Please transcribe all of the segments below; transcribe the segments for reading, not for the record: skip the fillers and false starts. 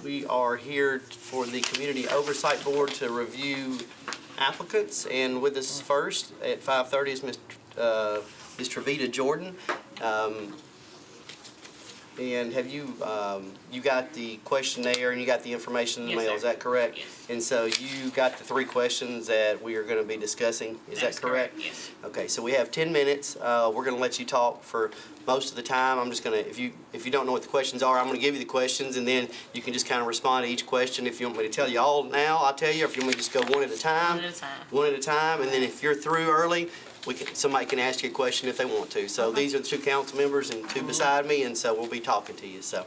We are here for the Community Oversight Board to review applicants, and with us first at 5:30 is Ms. Traveda Jordan. And have you got the questionnaire and you got the information in the mail, is that correct? Yes. And so you got the 3 questions that we are going to be discussing, is that correct? Yes. Okay, so we have 10 minutes. We're going to let you talk for most of the time. I'm just going to, if you don't know what the questions are, I'm going to give you the questions, and then you can just kind of respond to each question. If you want me to tell you all now, I'll tell you. If you want me to just go one at a time. One at a time. One at a time, and then if you're through early, somebody can ask you a question if they want to. So these are the 2 council members and 2 beside me, and so we'll be talking to you. So,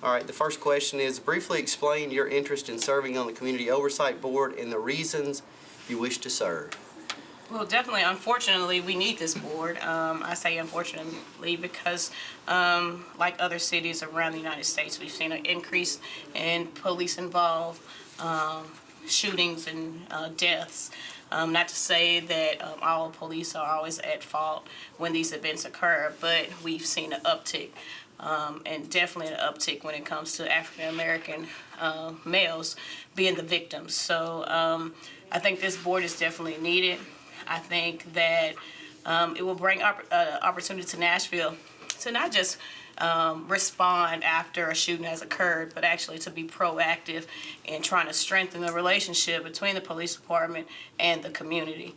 all right, the first question is, briefly explain your interest in serving on the Community Oversight Board and the reasons you wish to serve. Well, definitely, unfortunately, we need this board. I say unfortunately because, like other cities around the United States, we've seen an increase in police-involved shootings and deaths. Not to say that all police are always at fault when these events occur, but we've seen an uptick, and definitely an uptick when it comes to African American males being the victims. So I think this board is definitely needed. I think that it will bring opportunity to Nashville to not just respond after a shooting has occurred, but actually to be proactive in trying to strengthen the relationship between the police department and the community.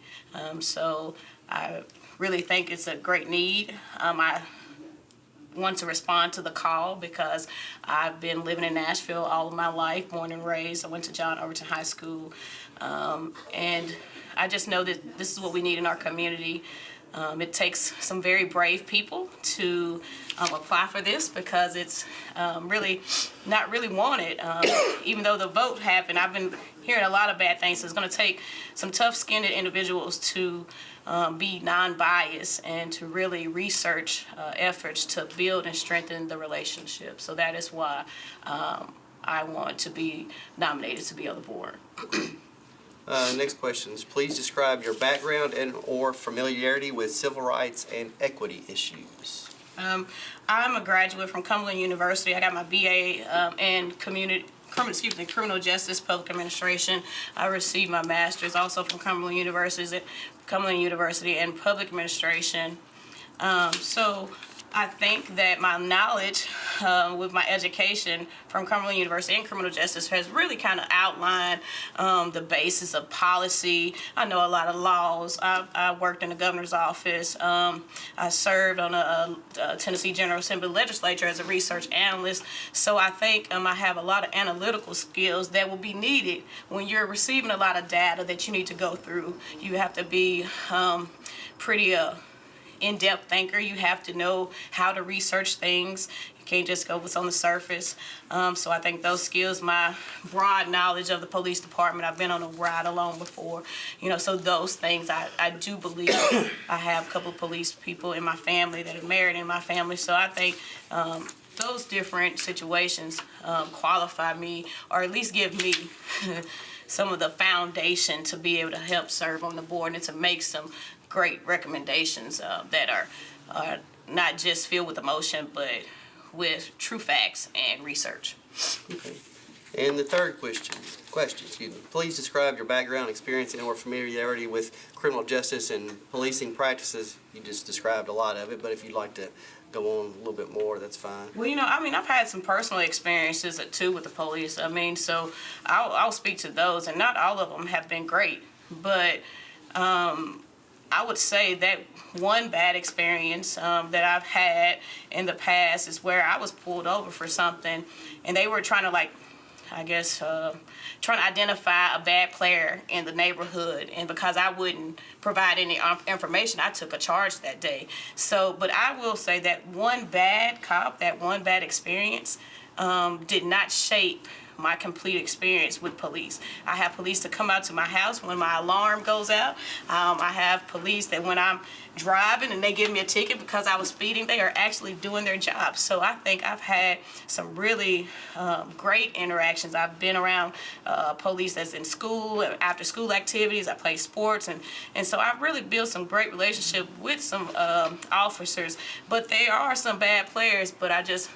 So I really think it's a great need. I want to respond to the call because I've been living in Nashville all of my life, born and raised. I went to John Overton High School, and I just know that this is what we need in our community. It takes some very brave people to apply for this because it's really not really wanted. Even though the vote happened, I've been hearing a lot of bad things. So it's going to take some tough-skinned individuals to be non-biased and to really research efforts to build and strengthen the relationship. So that is why I want to be nominated to be on the board. Next question is, please describe your background and or familiarity with civil rights and equity issues. I'm a graduate from Cumberland University. I got my BA in criminal justice, public administration. I received my master's also from Cumberland University and public administration. So I think that my knowledge with my education from Cumberland University in criminal justice has really kind of outlined the basis of policy. I know a lot of laws. I worked in the governor's office. I served on a Tennessee General Assembly legislature as a research analyst. So I think I have a lot of analytical skills that will be needed when you're receiving a lot of data that you need to go through. You have to be pretty in-depth thinker. You have to know how to research things. You can't just go what's on the surface. So I think those skills, my broad knowledge of the police department, I've been on a ride along before, so those things I do believe. I have a couple of police people in my family that are married in my family, so I think those different situations qualify me, or at least give me some of the foundation to be able to help serve on the board and to make some great recommendations that are not just filled with emotion, but with true facts and research. Okay. And the third question, please describe your background, experience, and or familiarity with criminal justice and policing practices. You just described a lot of it, but if you'd like to go on a little bit more, that's fine. Well, I've had some personal experiences too with the police. So I'll speak to those, and not all of them have been great, but I would say that one bad experience that I've had in the past is where I was pulled over for something, and they were trying to trying to identify a bad player in the neighborhood, and because I wouldn't provide any information, I took a charge that day. So, but I will say that one bad cop, that one bad experience did not shape my complete experience with police. I have police to come out to my house when my alarm goes out. I have police that when I'm driving and they give me a ticket because I was speeding, they are actually doing their job. So I think I've had some really great interactions. I've been around police that's in school, after school activities. I play sports, and so I've really built some great relationship with some officers. But there are some bad players, but I just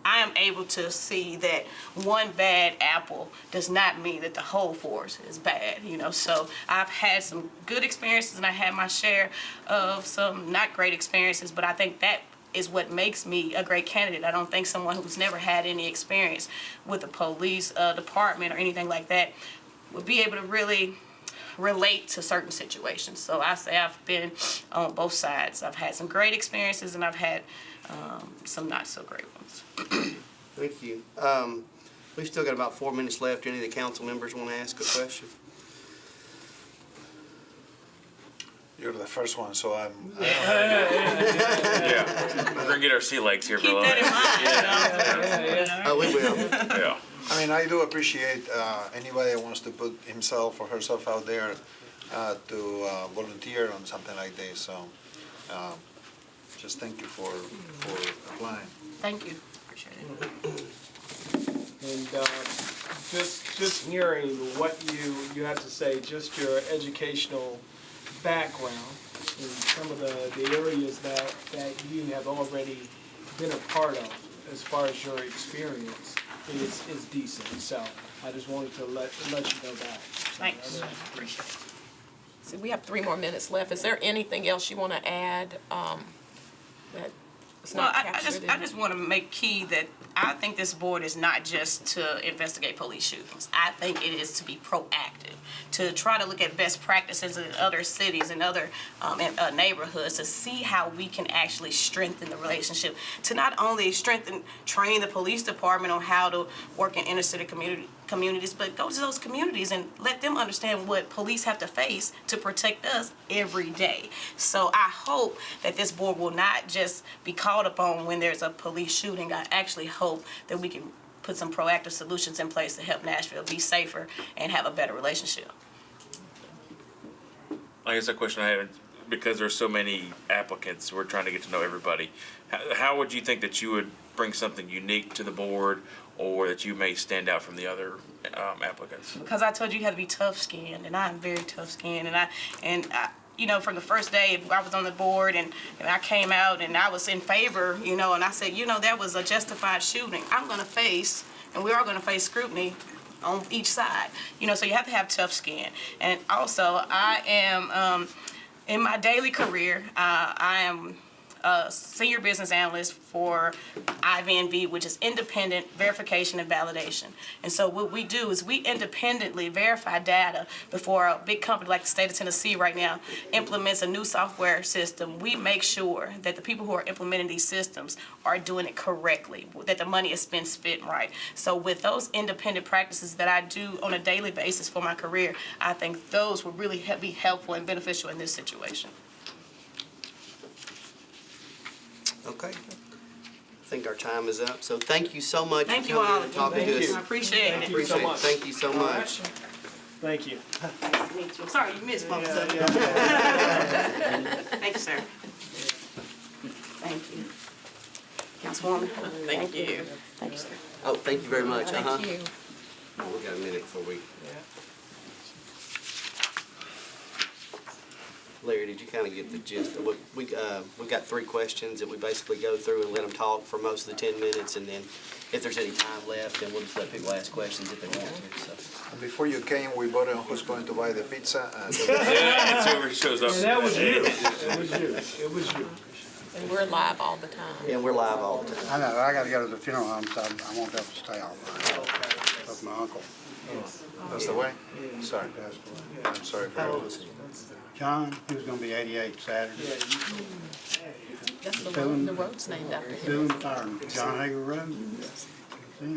I am able to see that one bad apple does not mean that the whole forest is bad, So I've had some good experiences and I had my share of some not great experiences, but I think that is what makes me a great candidate. I don't think someone who's never had any experience with the police department or anything like that would be able to really relate to certain situations. So I say I've been on both sides. I've had some great experiences and I've had some not so great ones. Thank you. We've still got about 4 minutes left. Any of the council members want to ask a question? You're the first one, so I'm. Yeah, we're gonna get our sea legs here for a Keep little that in bit. mind. Oh, we will. Yeah. I mean, I do appreciate anybody that wants to put himself or herself out there to volunteer on something like this. So, just thank you for applying. Thank you. Appreciate it. And just hearing what you have to say, just your educational background in some of the areas that you have already been a part of as far as your experience is decent. So I just wanted to let you know that. Thanks. Appreciate it. So we have 3 more minutes left. Is there anything else you want to add that is Well, not I captured? I just want to make key that I think this board is not just to investigate police shootings. I think it is to be proactive, to try to look at best practices in other cities and other neighborhoods to see how we can actually strengthen the relationship, to not only train the police department on how to work in inner city communities, but go to those communities and let them understand what police have to face to protect us every day. So I hope that this board will not just be called upon when there's a police shooting. I actually hope that we can put some proactive solutions in place to help Nashville be safer and have a better relationship. I guess a question I had, because there's so many applicants, we're trying to get to know everybody. How would you think that you would bring something unique to the board, or that you may stand out from the other applicants? Because I told you had to be tough-skinned, and I'm very tough-skinned, and I from the first day I was on the board and I came out and I was in favor, and I said, that was a justified shooting. I'm going to face, and we are going to face scrutiny on each side, so you have to have tough skin. And also, I am, in my daily career, I am a senior business analyst for IVNV, which is Independent Verification and Validation. And so what we do is we independently verify data before a big company like the state of Tennessee right now implements a new software system. We make sure that the people who are implementing these systems are doing it correctly, that the money is spent right. So with those independent practices that I do on a daily basis for my career, I think those will really be helpful and beneficial in this situation. Okay. I think our time is up. So thank you so much Thank for you coming all. in and talking to us. I appreciate it. Appreciate it. Thank you so much. Thank you. Nice to meet you. I'm sorry you missed most of it. Thank you, sir. Thank you. Councilwoman. Thank you. Thank you, sir. Oh, thank you very much. Thank you. Oh, we got a minute before we. Larry, did you kind of get the gist of what we got 3 questions that we basically go through and let them talk for most of the 10 minutes, and then if there's any time left, then we'll just let people ask questions if they want to. So. And before you came, we voted on who's going to buy the pizza. And Yeah, it's whoever shows up. And that was you. It was you. It was you. And we're live all the time. And we're live all the time. I know, I gotta go to the funeral home, so I won't be able to stay all night. With my uncle. that's the way? Sorry. Passed away. I'm sorry for How old that. is he? John, he was gonna be 88 Saturday. That's the road's named after him. Doing fire, John Hager Road. Yeah.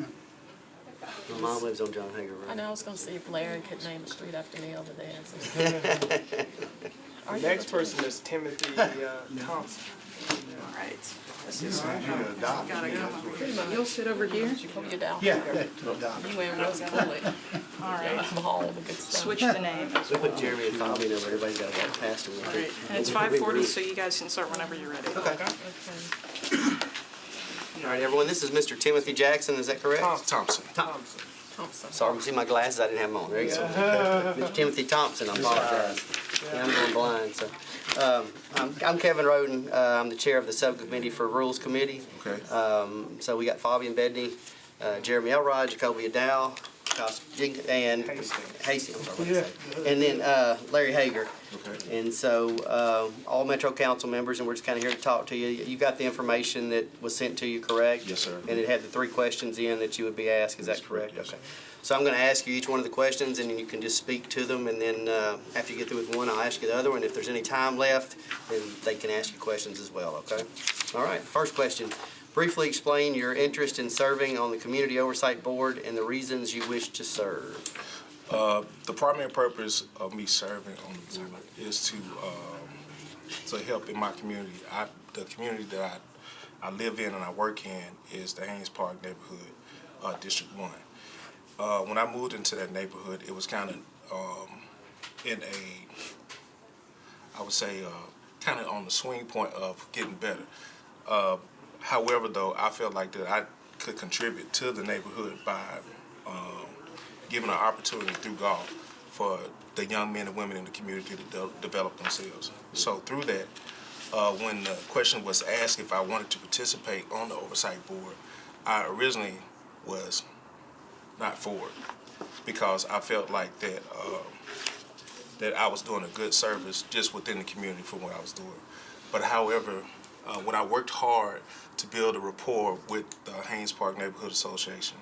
My mom lives on John Hager I Road. know, I was gonna see if Larry could name a street after me over there. The next person is Timothy Thompson. All right. You'll sit over here. Pull you down. Yeah, to adopt. You and Rose Pulley. All right. All the good stuff. Switch the name. We put Jeremy and Fabian over. Everybody's got to walk past him. All right. And it's 5:40, so you guys can start whenever you're ready. Okay. Okay. All right, everyone. This is Mr. Timothy Jackson. Is that correct? Thompson. Thompson. Sorry, see my glasses. I didn't have them on. There you go. Mr. Timothy Thompson. I apologize. Yeah, I'm going blind. So, I'm Kevin Roden. I'm the chair of the Subcommittee for Rules Committee. Okay. So we got Fabian Bedney, Jeremy Elrod, Jacoby Dow, and Hasty, I'm sorry, and then Larry Hager. Okay. And so all Metro Council members, and we're just kind of here to talk to you. You got the information that was sent to you, correct? Yes, sir. And it had the 3 questions in that you would be asked. Is that That's correct, correct? yes, Okay. So I'm going to ask you each one of the questions, and then you can just speak to them, and then after you get through with one, I'll ask you the other one. If there's any time left, then they can ask you questions as well, okay? All right, first question. Briefly explain your interest in serving on the Community Oversight Board and the reasons you wish to serve. The primary purpose of me serving on the board is to help in my community. The community that I live in and I work in is the Haynes Park neighborhood, District 1. When I moved into that neighborhood, it was kind of in a, I would say, kind of on the swing point of getting better. However, though, I felt like that I could contribute to the neighborhood by giving an opportunity through golf for the young men and women in the community to develop themselves. So through that, when the question was asked if I wanted to participate on the Oversight Board, I originally was not for it because I felt like that that I was doing a good service just within the community for what I was doing. But however, when I worked hard to build a rapport with the Haynes Park Neighborhood Association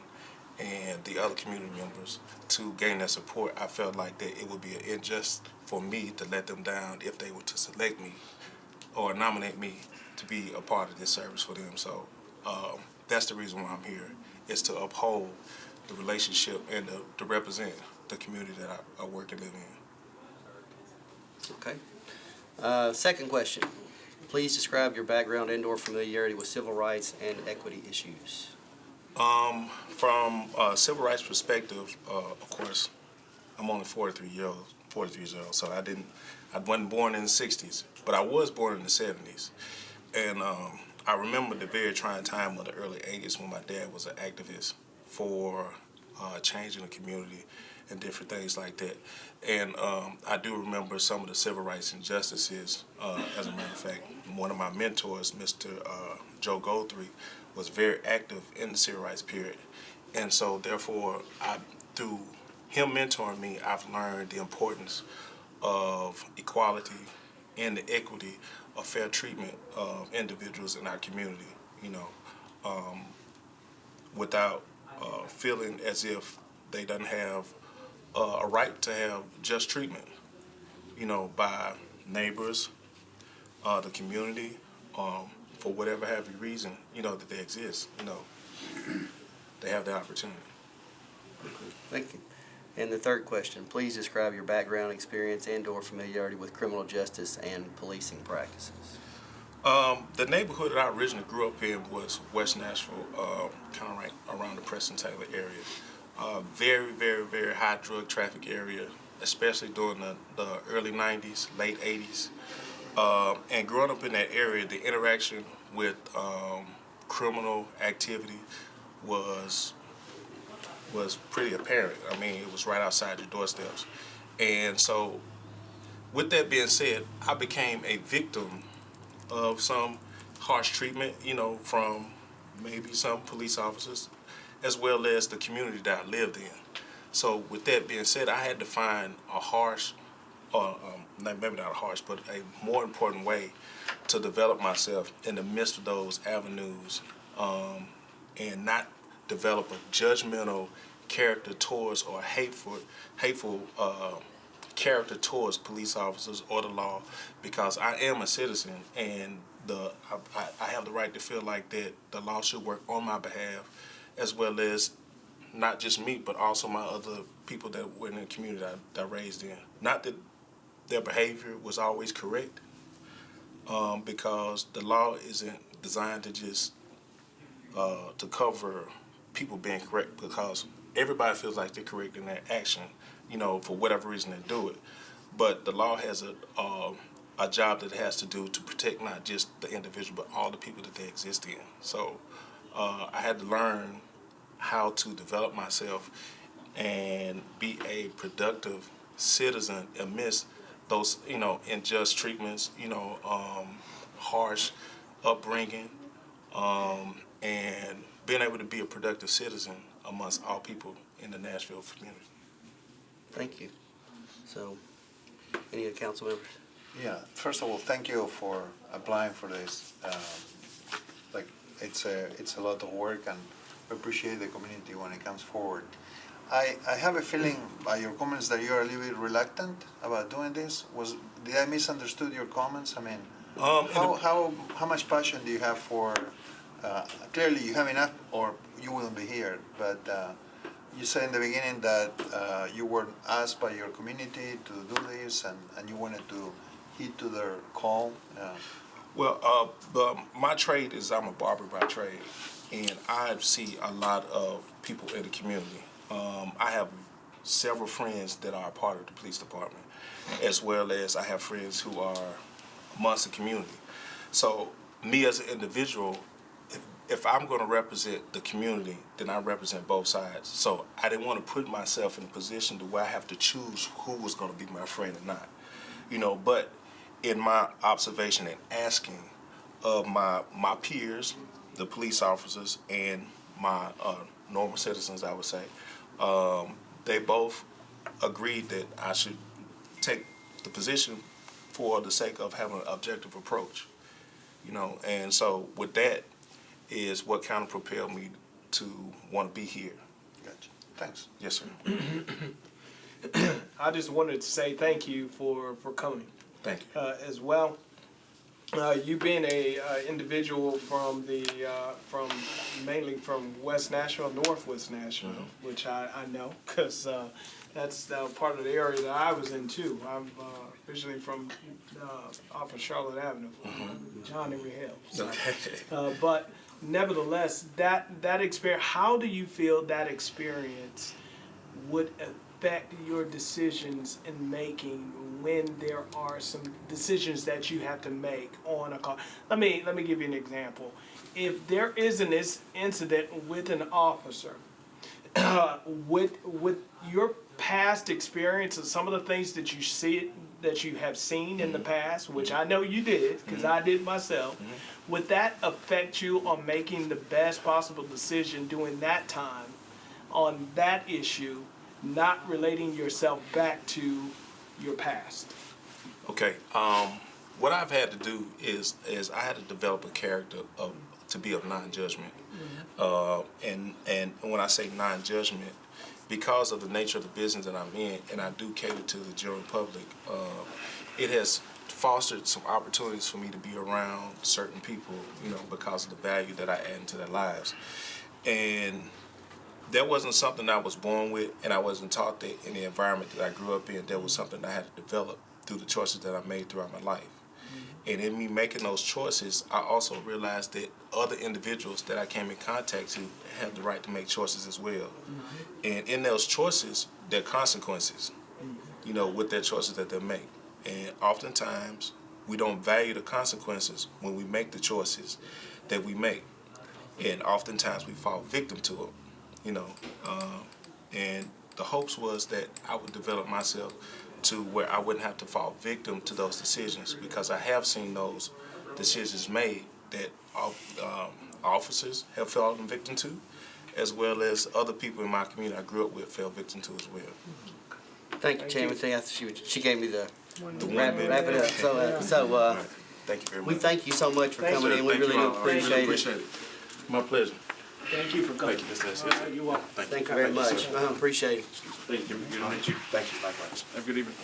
and the other community members to gain their support, I felt like that it would be unjust for me to let them down if they were to select me or nominate me to be a part of this service for them. So that's the reason why I'm here, is to uphold the relationship and to represent the community that I work and live in. Okay. Second question. Please describe your background and/or familiarity with civil rights and equity issues. From a civil rights perspective, of course, I'm only 43 years old, so I wasn't born in the 60s, but I was born in the 70s. And I remember the very trying time of the early 80s when my dad was an activist for changing the community and different things like that. And I do remember some of the civil rights injustices. As a matter of fact, one of my mentors, Mr. Joe Guthrie, was very active in the civil rights period. And so therefore, through him mentoring me, I've learned the importance of equality and the equity of fair treatment of individuals in our community, without feeling as if they don't have a right to have just treatment, by neighbors, the community, for whatever have you reason, that they exist, they have the opportunity. Thank you. And the third question, please describe your background, experience, and/or familiarity with criminal justice and policing practices. The neighborhood that I originally grew up in was West Nashville, kind of right around the Preston-Taylor area. Very, very, very high drug traffic area, especially during the early 90s, late 80s. And growing up in that area, the interaction with criminal activity was pretty apparent. I mean, it was right outside your doorsteps. And so, with that being said, I became a victim of some harsh treatment, from maybe some police officers, as well as the community that I lived in. So with that being said, I had to find a harsh, maybe not a harsh, but a more important way to develop myself in the midst of those avenues, and not develop a judgmental character towards or hateful character towards police officers or the law, because I am a citizen and I have the right to feel like that the law should work on my behalf, as well as not just me, but also my other people that were in the community that I raised in. Not that their behavior was always correct, because the law isn't designed to just to cover people being correct, because everybody feels like they're correct in their action, for whatever reason they do it. But the law has a job that it has to do to protect not just the individual, but all the people that they exist in. So I had to learn how to develop myself and be a productive citizen amidst those, unjust treatments, harsh upbringing, and being able to be a productive citizen amongst all people in the Nashville community. Thank you. So, any other council members? Yeah, first of all, thank you for applying for this. Like, it's a lot of work, and we appreciate the community when it comes forward. I have a feeling by your comments that you're a little bit reluctant about doing this. Did I misunderstood your comments? I mean, how much passion do you have for, clearly you have enough or you wouldn't be here, but you said in the beginning that you were asked by your community to do this, and you wanted to heed to their call. Well, my trade is I'm a barber by trade, and I see a lot of people in the community. I have several friends that are a part of the police department, as well as I have friends who are amongst the community. So me as an individual, if I'm going to represent the community, then I represent both sides. So I didn't want to put myself in a position to where I have to choose who was going to be my friend or not. But in my observation and asking of my peers, the police officers, and my normal citizens, I would say, they both agreed that I should take the position for the sake of having an objective approach. And so with that is what kind of propelled me to want to be here. Gotcha. Thanks. Yes, sir. I just wanted to say thank you for coming. Thank you. As well. You being a individual from mainly from West Nashville, Northwest Nashville, which I know because that's part of the area that I was in too. I'm originally from off of Charlotte Avenue, John Henry Hill. So, Okay. but nevertheless, that experience. How do you feel that experience would affect your decisions in making when there are some decisions that you have to make on a call? Let me give you an example. If there is an incident with an officer, with your past experience and some of the things that you have seen in the past, which I know you did because I did myself, would that affect you on making the best possible decision during that time on that issue, not relating yourself back to your past? Okay. What I've had to do is I had to develop a character to be of non-judgment. And when I say non-judgment, because of the nature of the business that I'm in, and I do cater to the general public, it has fostered some opportunities for me to be around certain people, because of the value that I add into their lives. And that wasn't something I was born with, and I wasn't taught that in the environment that I grew up in. That was something I had to develop through the choices that I made throughout my life. And in me making those choices, I also realized that other individuals that I came in contact to have the right to make choices as well. And in those choices, there are consequences, with their choices that they make. And oftentimes, we don't value the consequences when we make the choices that we make. And oftentimes, we fall victim to them. And the hopes was that I would develop myself to where I wouldn't have to fall victim to those decisions, because I have seen those decisions made that officers have fallen victim to, as well as other people in my community I grew up with fell victim to as well. Thank you, Timothy. She gave me the wrap minute. it up. So Thank you very much. we thank you so much for Thank coming you. in. We Thank really you do all. I really appreciate it. My pleasure. Thank you for coming. Thank you, Mr. S. You're welcome. Thank you very much. Appreciate it. Thank you. Good to meet you. Thank you, likewise. Have a good evening.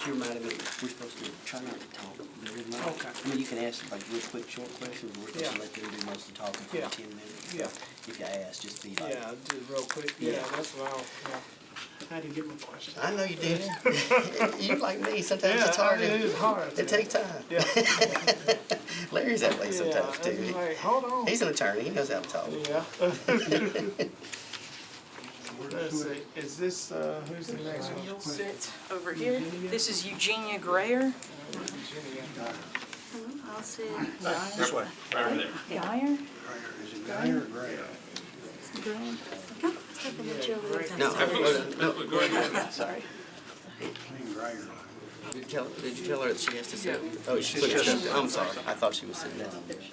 She reminded me, we're supposed to try not to talk very much. Okay. I mean, you can ask like real quick, short questions. We're supposed to let them do most of the talking for Yeah. 10 minutes. Yeah. If you ask, just be like, Yeah, just real quick. Yeah, that's what I didn't get my question. I know you did. You like me. Sometimes Yeah, it's hard. it is hard. It takes time. Yeah. Larry's that way sometimes Yeah, too. I'm like, hold on. He's an attorney. He knows how to talk. Yeah. Let's see, is this, who's the next one? You'll sit over here. This is Eugenia Grayer. I'll sit. This way. Geyer? Is it Guy or Gray? No, no. Sorry. I think Gray. Did you tell her that she has to sit? Oh, she's put I'm sorry. I thought she was sitting down.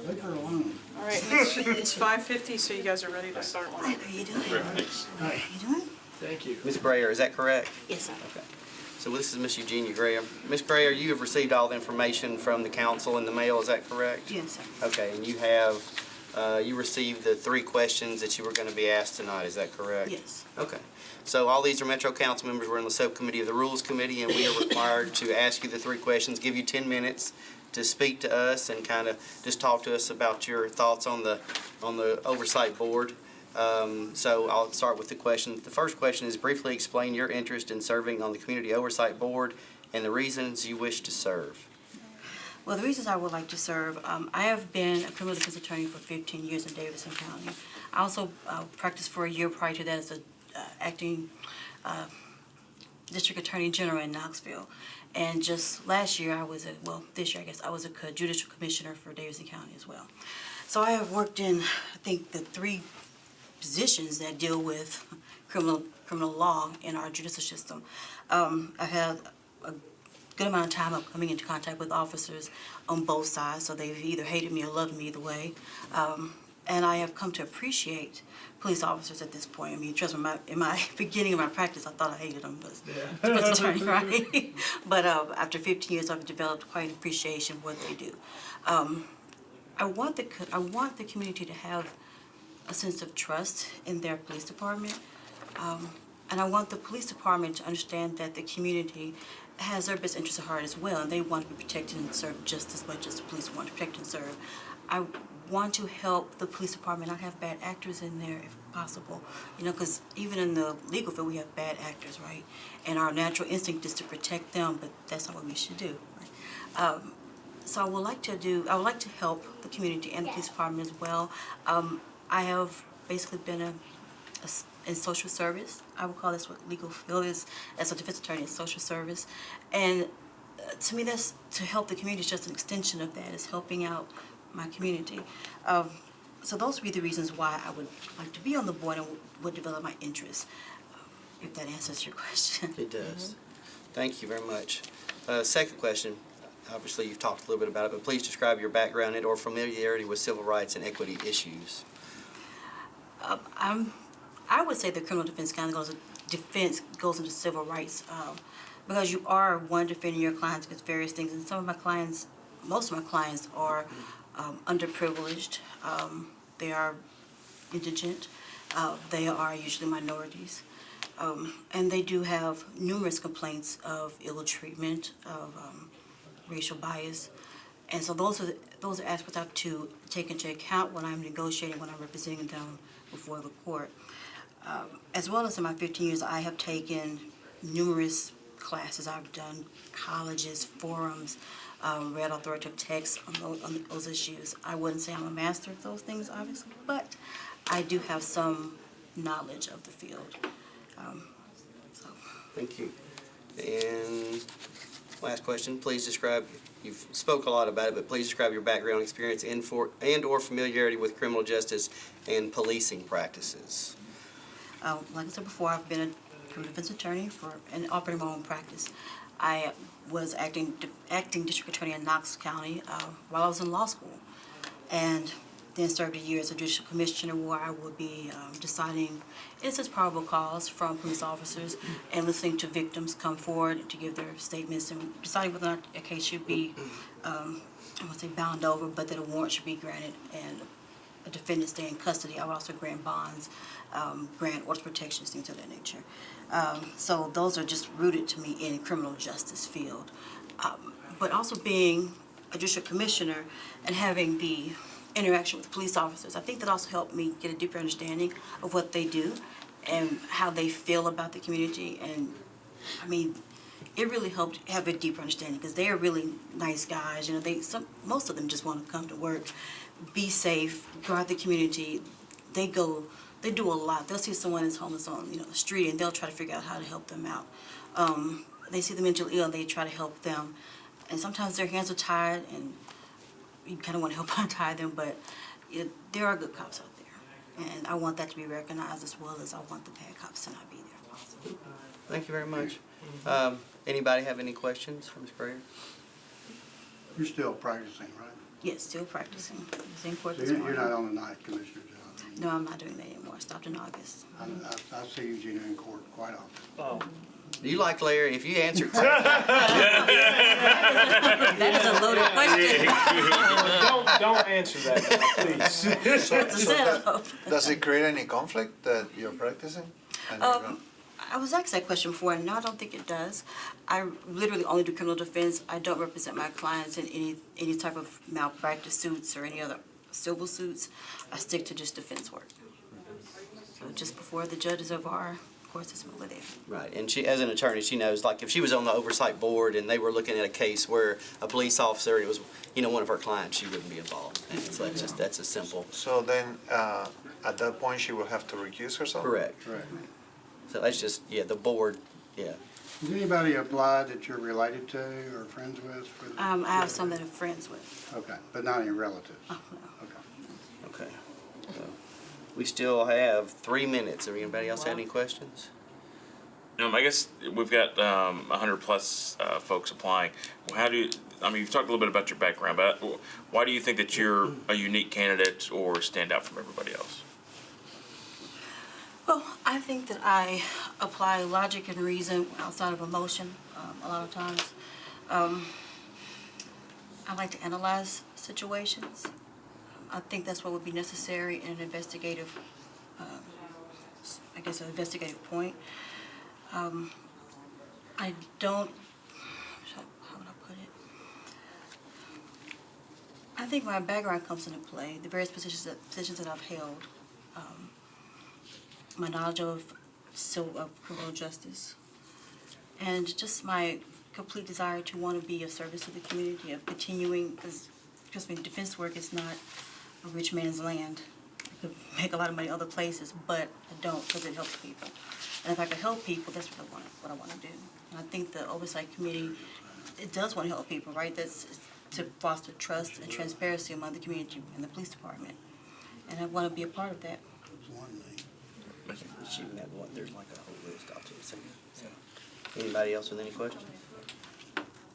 Leave her alone. All right, it's 5:50, so you guys are ready to start one. How you doing? How you doing? Thank you. Ms. Grayer, is that correct? Yes, sir. Okay. So this is Ms. Eugenia Grayer. Ms. Grayer, you have received all the information from the council in the mail, is that correct? Yes, sir. Okay, and you have, you received the 3 questions that you were going to be asked tonight, is that correct? Yes. Okay. So all these are Metro Council members. We're in the Subcommittee of the Rules Committee, and we are required to ask you the 3 questions, give you 10 minutes to speak to us and kind of just talk to us about your thoughts on the Oversight Board. So I'll start with the questions. The first question is briefly explain your interest in serving on the Community Oversight Board and the reasons you wish to serve. Well, the reasons I would like to serve, I have been a criminal defense attorney for 15 years in Davidson County. I also practiced for a year prior to that as an acting district attorney general in Knoxville. And just last year, this year I guess, I was a judicial commissioner for Davidson County as well. So I have worked in, I think, the 3 positions that deal with criminal law in our judicial system. I've had a good amount of time of coming into contact with officers on both sides, so they've either hated me or loved me either way. And I have come to appreciate police officers at this point. I mean, trust me, in my beginning of my practice, I thought I hated them, but defense attorney, right? But after 15 years, I've developed quite an appreciation for what they do. I want the community to have a sense of trust in their police department. And I want the police department to understand that the community has their best interests at heart as well, and they want to be protected and served just as much as the police want to protect and serve. I want to help the police department not have bad actors in there if possible. You know, because even in the legal field, we have bad actors, right? And our natural instinct is to protect them, but that's not what we should do. Right? So I would like to help the community and the police department as well. I have basically been in social service. I would call this what legal field is as a defense attorney in social service. And to me, that's to help the community is just an extension of that, is helping out my community. So those would be the reasons why I would like to be on the board and would develop my interest, if that answers your question. It does. Thank you very much. Second question. Obviously, you've talked a little bit about it, but please describe your background and or familiarity with civil rights and equity issues. I would say the criminal defense kind of goes into civil rights, because you are one defending your clients against various things, and most of my clients are underprivileged. They are indigent. They are usually minorities, and they do have numerous complaints of ill treatment, of racial bias, and so those are aspects I have to take into account when I'm negotiating, when I'm representing them before the court. As well as in my 15 years, I have taken numerous classes. I've done colleges, forums, read authoritative texts on those issues. I wouldn't say I'm a master of those things, obviously, but I do have some knowledge of the field. Thank you. And last question, please describe, you've spoke a lot about it, but please describe your background, experience, and or familiarity with criminal justice and policing practices. Like I said before, I've been a criminal defense attorney and operating my own practice. I was acting district attorney in Knox County while I was in law school, and then served a year as a judicial commissioner where I would be deciding innocent probable cause from police officers and listening to victims come forward to give their statements and deciding whether or not a case should be, I won't say bound over, but that a warrant should be granted and a defendant stay in custody. I would also grant bonds, grant orders of protection, things of that nature. So those are just rooted to me in criminal justice field. But also being a district commissioner and having the interaction with police officers, I think that also helped me get a deeper understanding of what they do and how they feel about the community. And I mean, it really helped have a deeper understanding because they are really nice guys. You know, most of them just want to come to work, be safe, go out the community. They do a lot. They'll see someone that's homeless on the street and they'll try to figure out how to help them out. They see the mentally ill and they try to help them. And sometimes their hands are tied and you kind of want to help untie them, but there are good cops out there. And I want that to be recognized as well as I want the bad cops to not be there. Thank you very much. Anybody have any questions for Ms. Grayer? You're still practicing, right? Yes, still practicing. Same court So this you're morning. not on the night commissioner job? No, I'm not doing that anymore. I stopped in August. I see Eugenia in court quite often. Oh, Do you like Larry? If you answer, That is a loaded question. don't answer that, now, please. It's a setup. Does it create any conflict that you're practicing? And you're gonna- I was asked that question before, and no, I don't think it does. I literally only do criminal defense. I don't represent my clients in any type of malpractice suits or any other civil suits. I stick to just defense work. So just before the judges of our court system over there. right, and she, as an attorney, she knows, like, if she was on the Oversight Board and they were looking at a case where a police officer, it was, one of her clients, she wouldn't be involved. And so that's a simple, So then, at that point, she will have to recuse herself? correct. Correct. So that's just, the board, Has anybody applied that you're related to or friends with? I have some that I'm friends with. Okay, but not any relatives? Oh, no. Okay. okay. So, we still have 3 minutes. Or anybody else have any questions? I guess we've got 100 plus folks applying. How do you? You've talked a little bit about your background, but why do you think that you're a unique candidate or stand out from everybody else? Well, I think that I apply logic and reason outside of emotion a lot of times. I like to analyze situations. I think that's what would be necessary in an investigative, an investigative point. I don't, how would I put it? I think my background comes into play, the various positions that I've held. My knowledge of criminal justice, and just my complete desire to want to be of service to the community, of continuing, because trust me, defense work is not a rich man's land. I could make a lot of money other places, but I don't, because it helps people. And if I could help people, that's what I want to do. And I think the Oversight Committee, it does want to help people, right? That's to foster trust and transparency among the community and the police department. And I want to be a part of that. She had one, there's like a whole list off to the side. So, anybody else with any questions?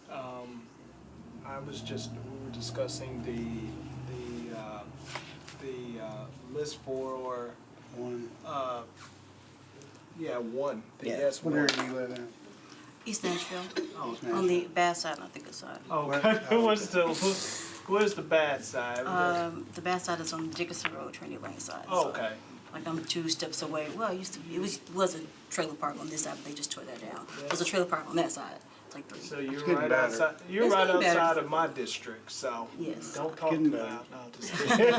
I was just, we were discussing the list for, One, one, the Yeah. yes what one. area do you live in? East Nashville, East on the bad side, not the good side. Where's the bad side? The bad side is on Dickinson Road, Trinity Lane side. Oh, So, okay. like I'm 2 steps away. Well, it was a trailer park on this side, but they just tore that down. There's a trailer park on that side. It's like 3. So you're getting right better. outside, you're It's right getting better. outside of my district, so Yes. don't talk Getting about, better. no, just kidding.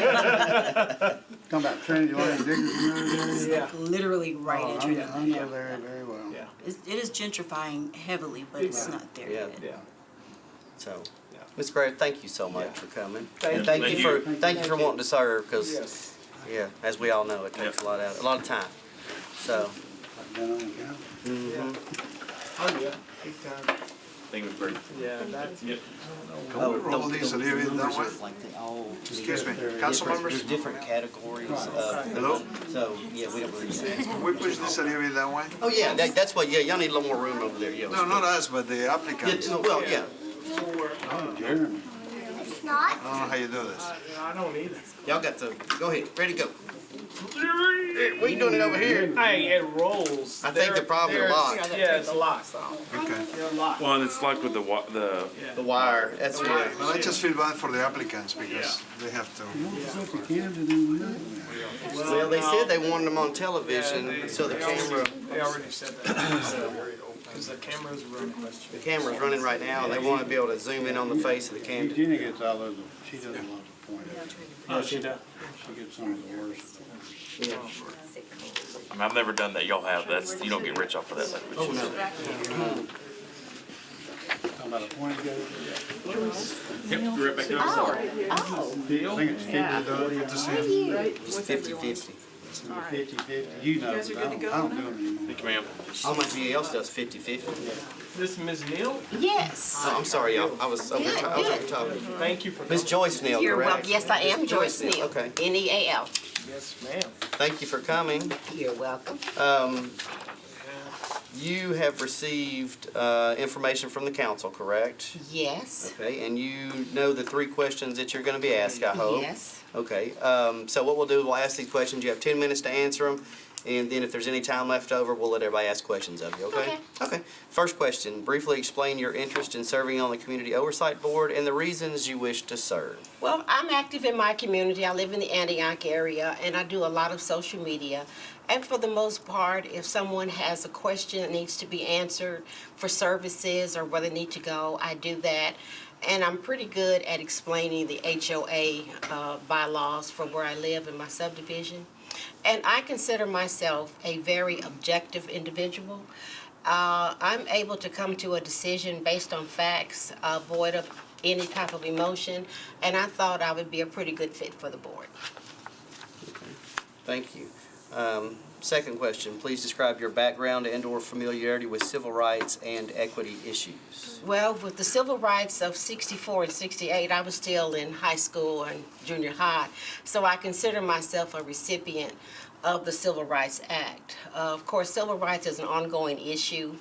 Talking about Trinity Lane, Dickinson Road? Yeah, Literally right Oh, in I Trinity know Lane. the area very well. yeah, It is gentrifying heavily, but it's Yeah. not there Yeah. yet. yeah. So, Yeah. Ms. Grayer, thank you so much Yeah. for coming. Thank And thank you. you for, Thank thank you for wanting to serve, because, Yes. as we all know, it takes a lot of time. So, I've been on the council. Yeah. Oh, yeah, big time. Thank you for. Yeah, that's, Yep. Can we roll these a little bit that way? like they all. Excuse me, they're council different- members? There's different categories of. Hello? So, we don't really. Can we push this a little bit that way? Oh, yeah, that's what, y'all need a little more room over there, yeah. No, not us, but the applicants. I Well, yeah. Oh, Jeremy. don't know how you do this. I don't either. Y'all got the, go ahead, ready to go. We ain't doing it over here. Hey, it rolls. I think they're probably locked. Yeah, it's locked. Okay. They're locked. Well, and it's like with The wire, that's where. Well, I just feel bad for the applicants because they have to. Put the Camden in there. Well, they said they wanted them on television, so the camera, They already said that. Because the camera's running. the camera's running right now, and they want to be able to zoom in on the face of the candidate. Eugenia gets all those, she doesn't love the point. Oh, she does. She gets some of the worst. I've never done that. Y'all have. You don't get rich off of that. Oh, no. Talking about a point ago. Yep, you're right back there. I think it's 50 though. Good to see you. It's 50-50. All right. 50/50, you know, guys are but I good to don't, go I don't on do that? them anymore. Thank you, ma'am. How much else does 50/50? This is Ms. Neal. Yes. Oh, I'm sorry, y'all. I was over talking. Thank you for Ms. coming. Joyce Neal, You're correct? welcome. Yes, I am Ms. Joyce Neal. Okay. Neal. Yes, ma'am. Thank you for coming. You're welcome. You have received information from the council, correct? Yes. Okay, and you know the 3 questions that you're going to be asked, I hope? Yes. Okay, so what we'll do, we'll ask these questions. You have 10 minutes to answer them, and then if there's any time left over, we'll let everybody ask questions of you, okay? Okay. First question, briefly explain your interest in serving on the Community Oversight Board and the reasons you wish to serve. Well, I'm active in my community. I live in the Antioch area, and I do a lot of social media. And for the most part, if someone has a question that needs to be answered for services or where they need to go, I do that. And I'm pretty good at explaining the HOA bylaws for where I live in my subdivision. And I consider myself a very objective individual. I'm able to come to a decision based on facts, void of any type of emotion, and I thought I would be a pretty good fit for the board. Thank you. Second question, please describe your background and/or familiarity with civil rights and equity issues. Well, with the civil rights of 64 and 68, I was still in high school and junior high, so I consider myself a recipient of the Civil Rights Act. Of course, civil rights is an ongoing issue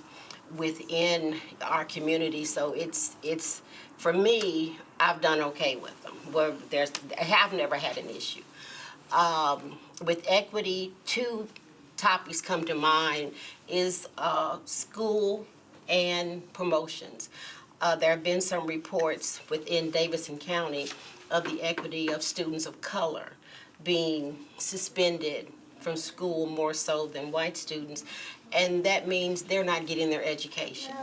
within our community, so it's for me, I've done okay with them. Where I have never had an issue. With equity, 2 topics come to mind is school and promotions. There have been some reports within Davidson County of the equity of students of color being suspended from school more so than white students, and that means they're not getting their education.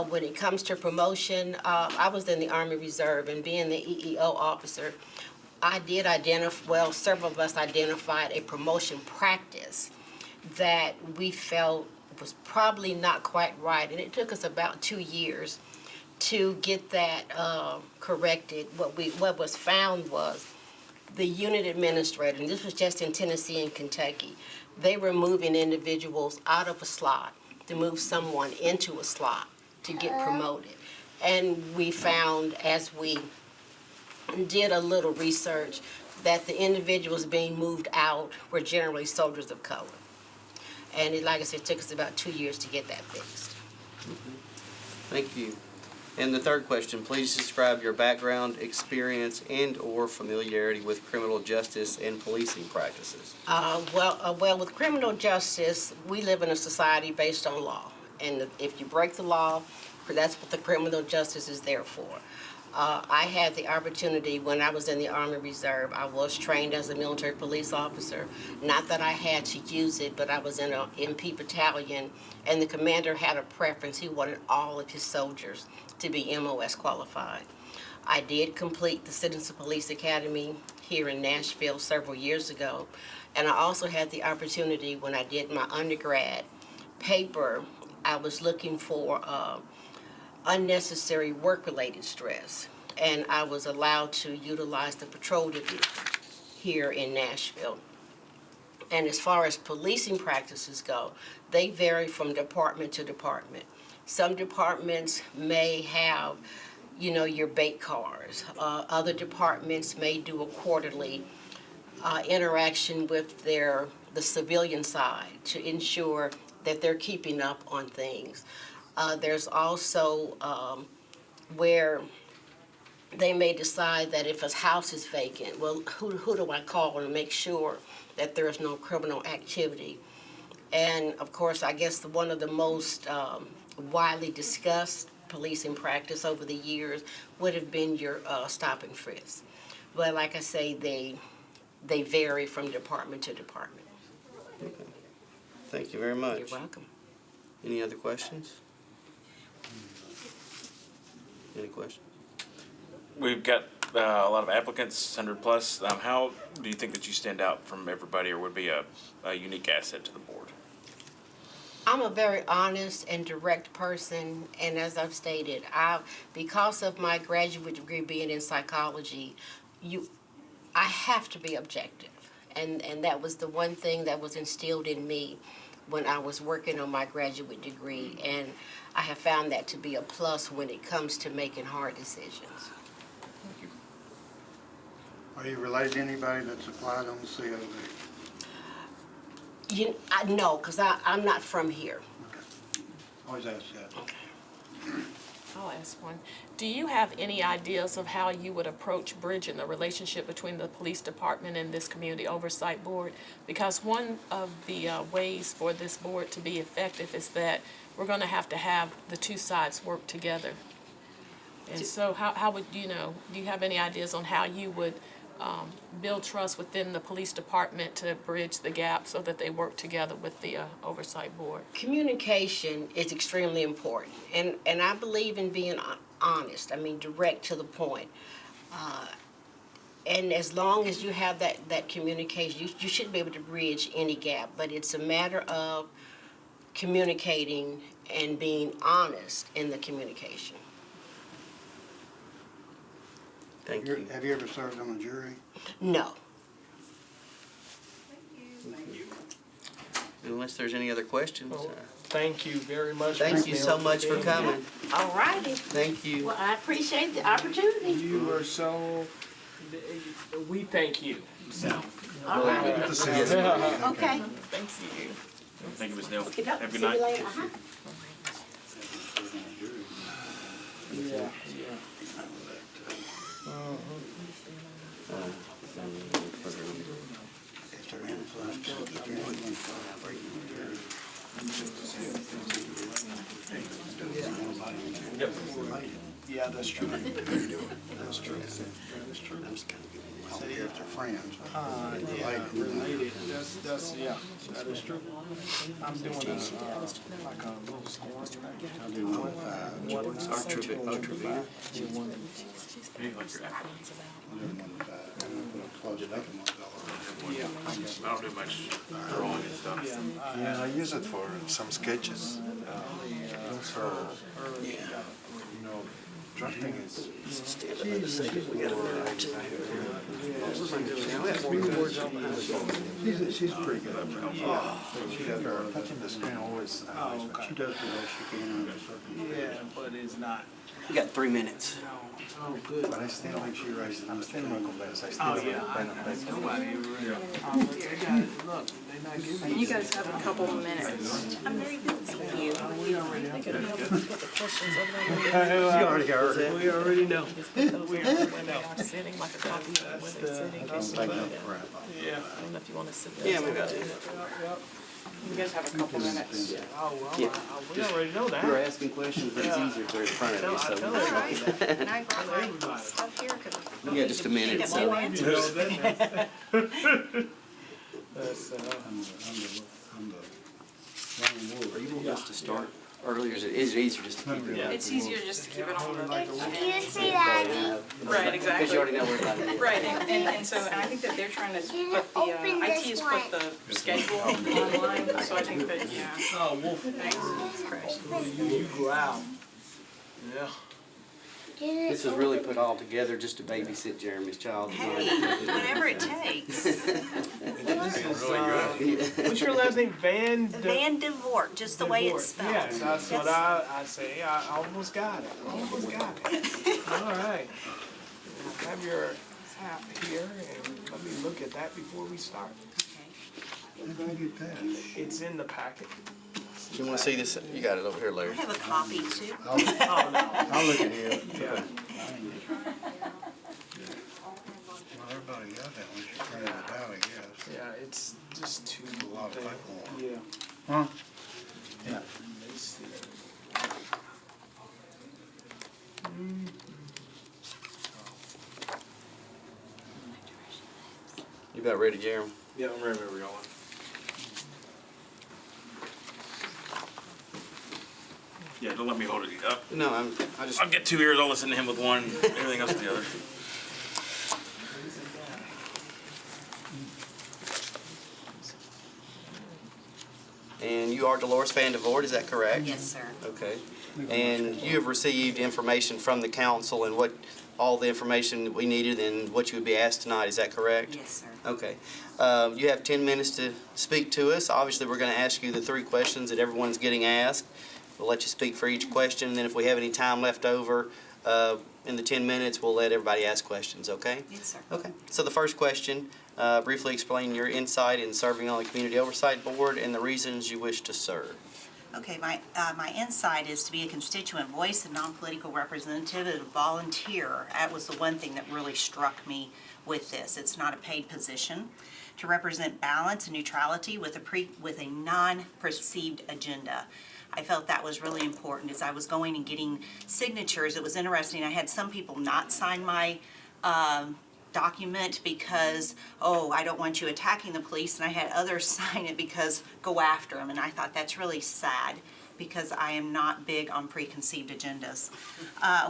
When it comes to promotion, I was in the Army Reserve, and being the EEO officer, I did identify, well, several of us identified a promotion practice that we felt was probably not quite right, and it took us about 2 years to get that corrected. What was found was the unit administrator, and this was just in Tennessee and Kentucky, they were moving individuals out of a slot to move someone into a slot to get promoted. And we found, as we did a little research, that the individuals being moved out were generally soldiers of color. And like I said, it took us about 2 years to get that fixed. Thank you. And the third question, please describe your background, experience, and/or familiarity with criminal justice and policing practices. Well, with criminal justice, we live in a society based on law. And if you break the law, that's what the criminal justice is there for. I had the opportunity when I was in the Army Reserve. I was trained as a military police officer. Not that I had to use it, but I was in an MP battalion, and the commander had a preference. He wanted all of his soldiers to be MOS qualified. I did complete the Citizen Police Academy here in Nashville several years ago, and I also had the opportunity when I did my undergrad paper, I was looking for unnecessary work-related stress, and I was allowed to utilize the patrol division here in Nashville. And as far as policing practices go, they vary from department to department. Some departments may have, your bait cars. Other departments may do a quarterly interaction with the civilian side to ensure that they're keeping up on things. There's also where they may decide that if a house is vacant, well, who do I call to make sure that there is no criminal activity? And of course, I guess one of the most widely discussed policing practice over the years would have been your stop and frisk. But like I say, they vary from department to department. Okay. Thank you very much. You're welcome. Any other questions? Any questions? We've got a lot of applicants, 100 plus. How do you think that you stand out from everybody, or would be a unique asset to the board? I'm a very honest and direct person, and as I've stated, because of my graduate degree being in psychology, I have to be objective. And that was the one thing that was instilled in me when I was working on my graduate degree. And I have found that to be a plus when it comes to making hard decisions. Are you related to anybody that's applied on the COV? No, because I'm not from here. Always ask that. I'll ask one. Do you have any ideas of how you would approach bridging the relationship between the police department and this community oversight board? Because one of the ways for this board to be effective is that we're going to have the two sides work together. And so how would, do you have any ideas on how you would build trust within the police department to bridge the gap so that they work together with the oversight board? Communication is extremely important, and I believe in being honest, direct to the point. And as long as you have that communication, you should be able to bridge any gap, but it's a matter of communicating and being honest in the communication. Thank you. Have you ever served on a jury? No. Unless there's any other questions. Thank you very much. Thank Ms. you Neal, so for much for being here. coming. All righty. Thank you. Well, I appreciate the opportunity. You were so, we thank you. So. All right. Good to see you. Okay. Thank you. Thank you, Ms. Neal. Okay, Have a good see you night. later. Uh-huh. Yeah. Is there influence? Yeah, that's true. That's true. That's true. If they're friends. Yeah, related. Yeah, that is true. I'm doing like a little scoring. I'll do 1-5. Trivia. Close it up and I don't do much drawing and stuff. Yeah, I use it for some sketches. Also, drafting is. She's pretty good. Touching the screen always. She does the best she can under circumstances. Yeah, but it's not. We got 3 minutes. Oh, good. But I still think she writes. I'm still not convinced. I still Oh, have yeah, a I pen know. and paper. Nobody really. They got it. Look, they're not giving You guys have a couple of minutes. I'm very good. Thank you. We already know. She already got it. We already know. When they are sitting, like a copy of when they're sitting. Take no crap. Yeah. I don't know if you want to sit there. Yeah, we got it. You guys have a couple minutes. Oh, well, Yeah. we already know that. You were asking questions, but it's easier if they're in front of you, Tell so. everybody. And I brought my stuff here, 'cause You got just a minute, so. You know that. That's, I'm the wrong word. Are you want us to start earlier? Is it easier just to keep it? It's easier just to keep it on the, right, Because exactly. you already know where everybody is. Right, and so, and I think that they're trying to put the, IT has put the schedule online, so I think that, yeah. oh, Wolf, you growl. Yeah. This is really put all together just to babysit Jeremy's child. Hey, whatever it takes. What's your last name? Vandivort, just the way it's spelled. Yes, that's what I say. I almost got it. Almost got it. All right. Have your app here and let me look at that before we start. How did I get that? It's in the packet. You want to see this? You got it over here, I Larry. have a copy too. Oh, no. I'll look at it. Yeah. Well, everybody got that when she printed it out, I guess. Yeah, it's just too A lot of thick. paperwork. Yeah. Huh? Yeah. Let's see. You about ready, Jeremy? Yeah, I'm ready where we're going. Yeah, don't let me hold it up. No, I just. I'll get 2 ears, I'll listen to him with one, everything else with the other. And you are Deloris Vandivort, is that correct? Yes, sir. Okay. And you have received information from the council and all the information that we needed and what you would be asked tonight, is that correct? Yes, sir. Okay. You have 10 minutes to speak to us. Obviously, we're going to ask you the 3 questions that everyone's getting asked. We'll let you speak for each question, and then if we have any time left over in the 10 minutes, we'll let everybody ask questions, okay? Yes, sir. Okay. So the first question, briefly explain your insight in serving on the Community Oversight Board and the reasons you wish to serve. Okay, my insight is to be a constituent voice, a non-political representative, and a volunteer. That was the one thing that really struck me with this. It's not a paid position. To represent balance and neutrality with a non-perceived agenda. I felt that was really important as I was going and getting signatures. It was interesting. I had some people not sign my document because, oh, I don't want you attacking the police, and I had others sign it because go after them, and I thought that's really sad because I am not big on preconceived agendas.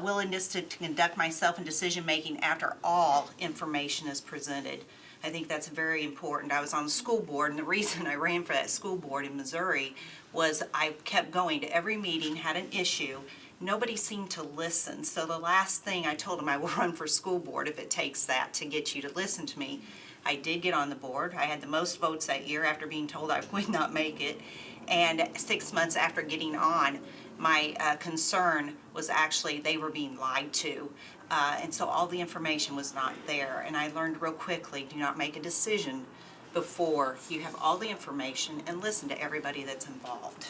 Willingness to conduct myself in decision-making after all information is presented. I think that's very important. I was on the school board, and the reason I ran for that school board in Missouri was I kept going to every meeting, had an issue. Nobody seemed to listen. So the last thing I told them, I will run for school board if it takes that to get you to listen to me. I did get on the board. I had the most votes that year after being told I would not make it. And 6 months after getting on, my concern was actually they were being lied to. And so all the information was not there. And I learned real quickly, do not make a decision before you have all the information and listen to everybody that's involved.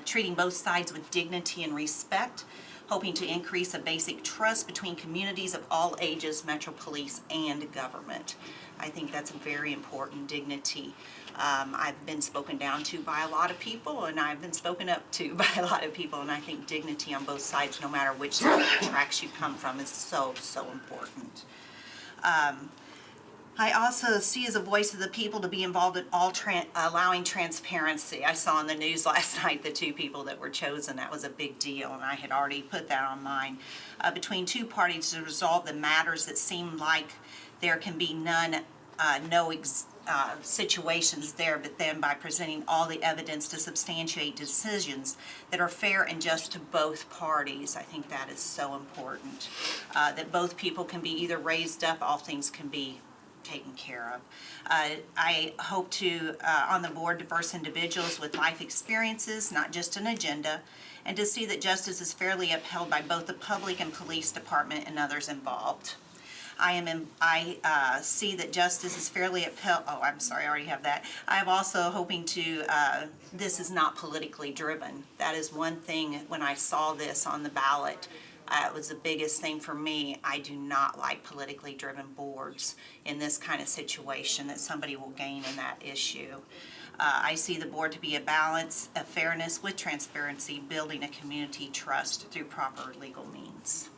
Treating both sides with dignity and respect, hoping to increase a basic trust between communities of all ages, Metro Police, and government. I think that's a very important dignity. I've been spoken down to by a lot of people, and I've been spoken up to by a lot of people, and I think dignity on both sides, no matter which side of the tracks you come from, is so, so important. I also see as a voice of the people to be involved in all allowing transparency. I saw in the news last night the 2 people that were chosen. That was a big deal, and I had already put that on mine. Between 2 parties to resolve the matters that seem like there can be no situations there, but then by presenting all the evidence to substantiate decisions that are fair and just to both parties. I think that is so important. That both people can be either raised up, all things can be taken care of. I hope to, on the board, diverse individuals with life experiences, not just an agenda, and to see that justice is fairly upheld by both the public and police department and others involved. I see that justice is fairly upheld. Oh, I'm sorry, I already have that. I am also hoping to, this is not politically driven. That is one thing when I saw this on the ballot. It was the biggest thing for me. I do not like politically driven boards in this kind of situation that somebody will gain in that issue. I see the board to be a balance of fairness with transparency, building a community trust through proper legal means.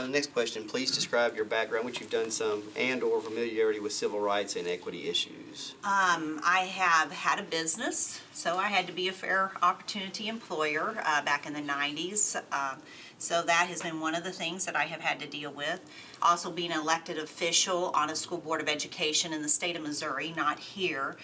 Next question, please describe your background, which you've done some, and/or familiarity with civil rights and equity issues. I have had a business, so I had to be a fair opportunity employer back in the 90s. So that has been one of the things that I have had to deal with. Also being an elected official on a school board of education in the state of Missouri, not here,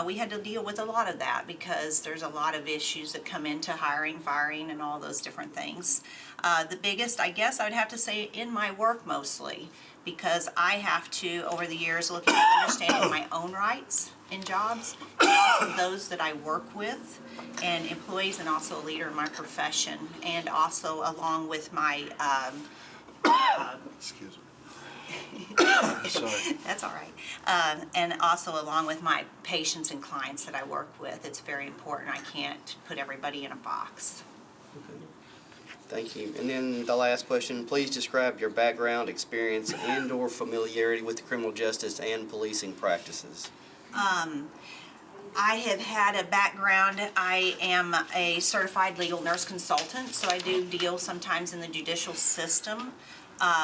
we had to deal with a lot of that because there's a lot of issues that come into hiring, firing, and all those different things. The biggest, I guess I would have to say, in my work mostly, because I have to, over the years, look at understanding my own rights in jobs, and also those that I work with, and employees, and also a leader in my profession, and also along with my Excuse me. that's all right. And also along with my patients and clients that I work with, it's very important. I can't put everybody in a box. Thank you. And then the last question, please describe your background, experience, and/or familiarity with the criminal justice and policing practices. I have had a background. I am a certified legal nurse consultant, so I do deal sometimes in the judicial system.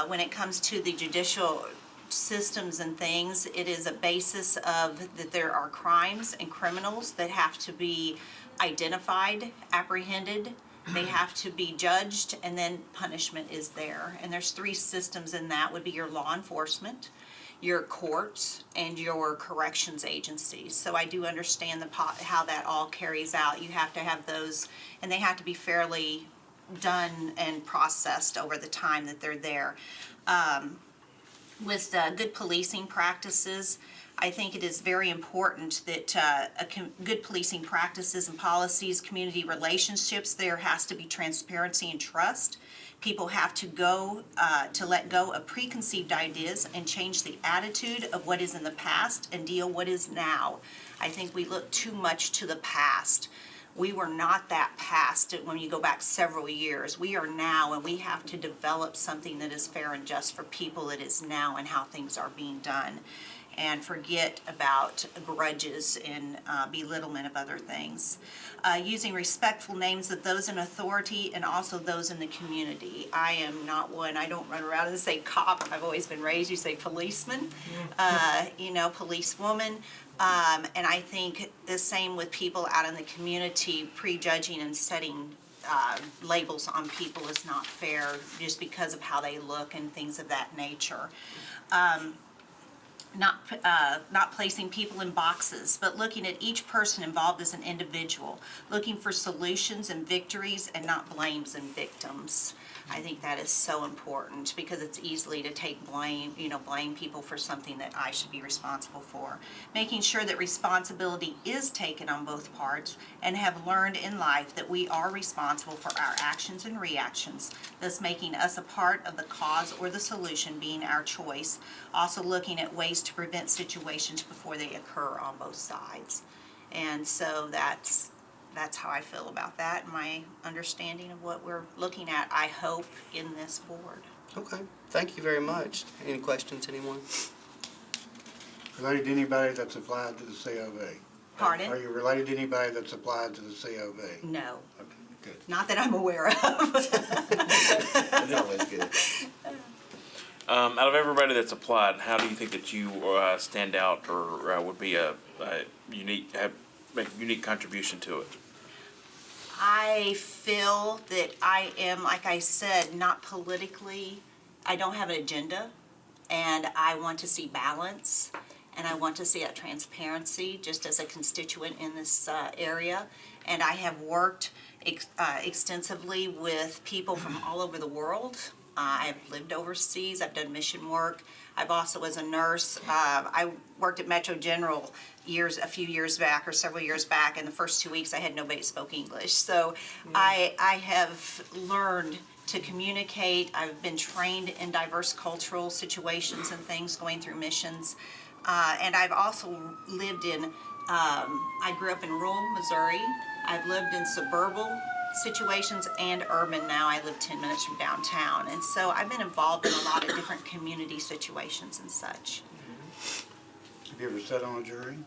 When it comes to the judicial systems and things, it is a basis of that there are crimes and criminals that have to be identified, apprehended, they have to be judged, and then punishment is there. And there's 3 systems in that. Would be your law enforcement, your courts and your corrections agencies. So I do understand how that all carries out. You have to have those, and they have to be fairly done and processed over the time that they're there. With good policing practices, I think it is very important that good policing practices and policies, community relationships, there has to be transparency and trust. People have to let go of preconceived ideas and change the attitude of what is in the past and deal what is now. I think we look too much to the past. We were not that past when you go back several years. We are now, and we have to develop something that is fair and just for people that is now and how things are being done. And forget about grudges and belittlement of other things. Using respectful names of those in authority and also those in the community. I am not one, I don't run around and say cop. I've always been raised, you say policeman, policewoman. And I think the same with people out in the community, prejudging and setting labels on people is not fair just because of how they look and things of that nature. Not placing people in boxes, but looking at each person involved as an individual, looking for solutions and victories and not blames and victims. I think that is so important because it's easily to take blame people for something that I should be responsible for. Making sure that responsibility is taken on both parts and have learned in life that we are responsible for our actions and reactions, thus making us a part of the cause or the solution being our choice. Also looking at ways to prevent situations before they occur on both sides. And so that's how I feel about that, my understanding of what we're looking at, I hope, in this board. Okay, thank you very much. Any questions, anyone? Related to anybody that's applied to the COV? Pardon? Are you related to anybody that's applied to the COV? No, Okay, good. not that I'm aware of. That's always good. Out of everybody that's applied, how do you think that you stand out or would be make a unique contribution to it? I feel that I am, like I said, not politically, I don't have an agenda, and I want to see balance, and I want to see that transparency just as a constituent in this area. And I have worked extensively with people from all over the world. I've lived overseas, I've done mission work. I've also, as a nurse, I worked at Metro General a few years back or several years back, and the first 2 weeks I had nobody that spoke English. So I have learned to communicate. I've been trained in diverse cultural situations and things going through missions. And I've also lived in, I grew up in rural Missouri. I've lived in suburban situations and urban now. I live 10 minutes from downtown. And so I've been involved in a lot of different community situations and such. Have you ever sat on a jury?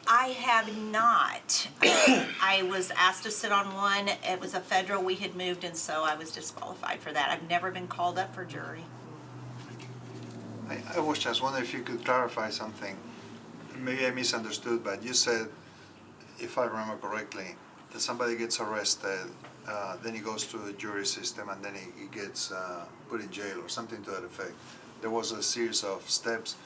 I have not. I was asked to sit on one. It was a federal. We had moved, and so I was disqualified for that. I've never been called up for jury. I was just wondering if you could clarify something. Maybe I misunderstood, but you said, if I remember correctly, that somebody gets arrested, then he goes to the jury system, and then he gets put in jail or something to that effect. There was a series of steps.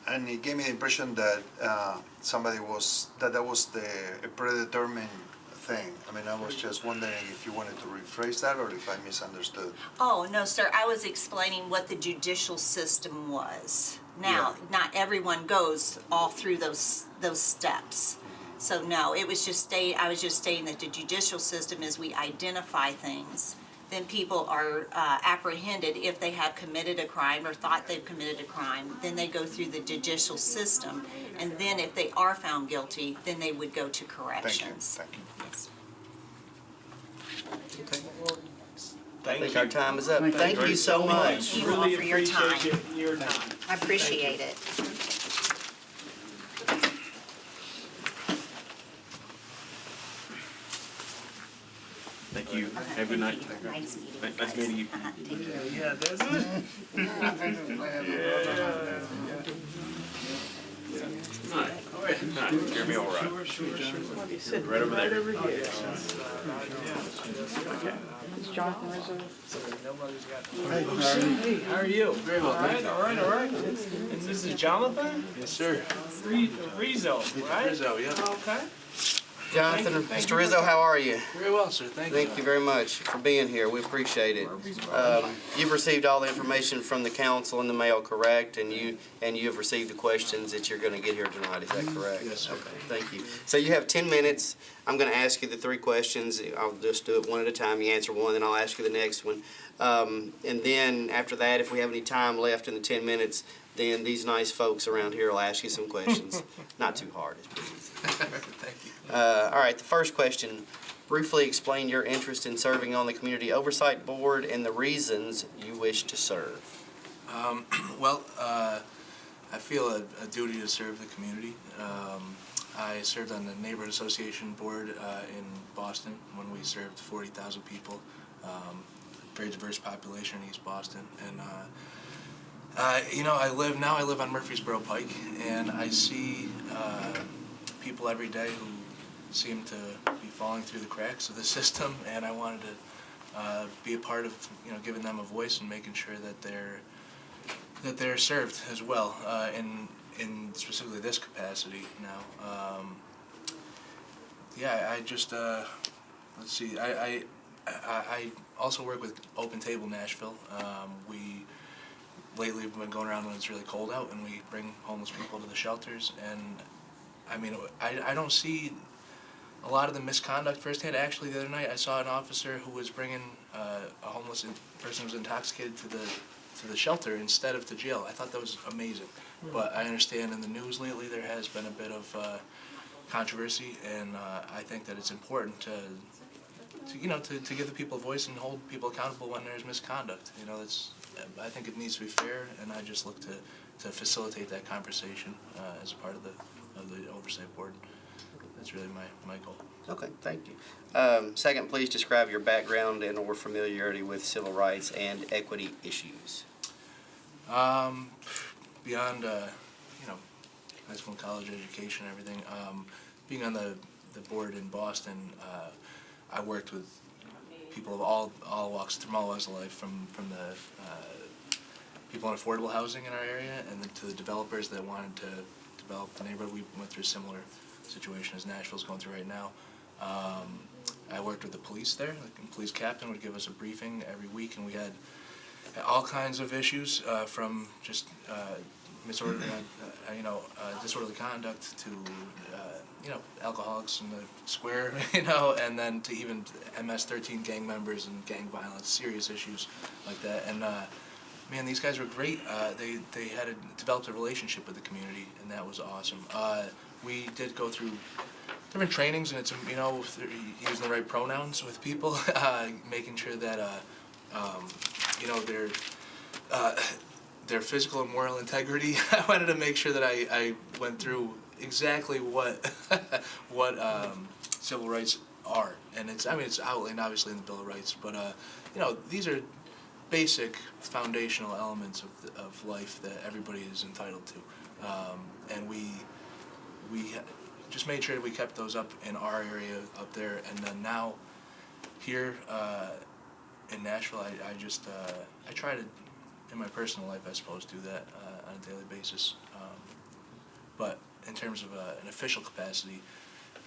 And it gave me the impression that that was a predetermined thing. I mean, I was just wondering if you wanted to rephrase that or if I misunderstood. Oh, no, sir. I was explaining what the judicial system was. Now, not everyone goes all through those steps. So, no, it was just I was just stating that the judicial system is we identify things. Then people are apprehended if they have committed a crime or thought they've committed a crime. Then they go through the judicial system. And then if they are found guilty, then they would go to corrections. Thank you. Yes. I think our time is up. Thank you so much. Thank you all for your time. Appreciate your time. I appreciate it. Thank you. Have a good night. Nice meeting you. Nice meeting you. Take care. Yeah, that's it. Jeremy, all right. Right over there. It's Jonathan Rizzo. Hey, how are you? Very well, thank you. All right. And this is Jonathan? Yes, sir. Rizzo, right? Rizzo, yeah. Okay. Jonathan, Mr. Rizzo, how are you? Very well, sir. Thank you. Thank you very much for being here. We appreciate it. You've received all the information from the council in the mail, correct? And you have received the questions that you're going to get here tonight. Is that correct? Yes, sir. Okay, thank you. So you have 10 minutes. I'm going to ask you the 3 questions. I'll just do it one at a time. You answer one, then I'll ask you the next one. And then after that, if we have any time left in the 10 minutes, then these nice folks around here will ask you some questions. Not too hard. It's pretty easy. Thank you. All right, the first question. Briefly explain your interest in serving on the Community Oversight Board and the reasons you wish to serve. Well, I feel a duty to serve the community. I served on the Neighborhood Association Board in Boston when we served 40,000 people. Very diverse population in East Boston. And you know, I live on Murfreesboro Pike, and I see people every day who seem to be falling through the cracks of the system, and I wanted to be a part of, you know, giving them a voice and making sure that they're served as well in specifically this capacity now. Yeah, I just let's see. I also work with Open Table Nashville. Lately we've been going around when it's really cold out, and we bring homeless people to the shelters. And I mean, I don't see a lot of the misconduct firsthand. Actually, the other night I saw an officer who was bringing a homeless person who was intoxicated to the shelter instead of to jail. I thought that was amazing. But I understand in the news lately there has been a bit of controversy, and I think that it's important to give the people a voice and hold people accountable when there's misconduct. You know, I think it needs to be fair, and I just look to facilitate that conversation as a part of the Oversight Board. That's really my goal. Okay, thank you. Second, please describe your background and or familiarity with civil rights and equity issues. Beyond high school and college education and everything, being on the board in Boston, I worked with people of all walks of life, from the people in affordable housing in our area, and then to the developers that wanted to develop the neighborhood. We went through a similar situation as Nashville's going through right now. I worked with the police there. The police captain would give us a briefing every week, and we had all kinds of issues, from just disorderly conduct to alcoholics in the square, and then to even MS-13 gang members and gang violence, serious issues like that. And man, these guys were great. They had developed a relationship with the community, and that was awesome. We did go through different trainings, and it's using the right pronouns with people, making sure that their physical and moral integrity. I wanted to make sure that I went through exactly what civil rights are, and it's outlined obviously in the Bill of Rights, but these are basic foundational elements of life that everybody is entitled to, and we just made sure that we kept those up in our area up there. And then now here in Nashville, I try to, in my personal life, I suppose, do that on a daily basis. But in terms of an official capacity,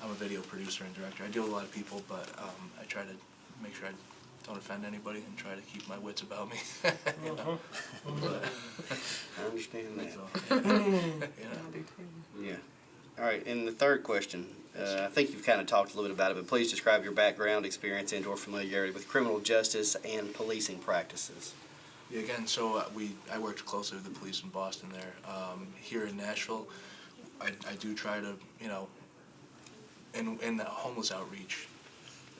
I'm a video producer and director. I deal with a lot of people, but I try to make sure I don't offend anybody and try to keep my wits about me. I understand that. Yeah. All right, and the third question, I think you've kind of talked a little bit about it, but please describe your background, experience, and or familiarity with criminal justice and policing practices. Yeah, again, so I worked closely with the police in Boston there. Here in Nashville, I do try to, in the homeless outreach,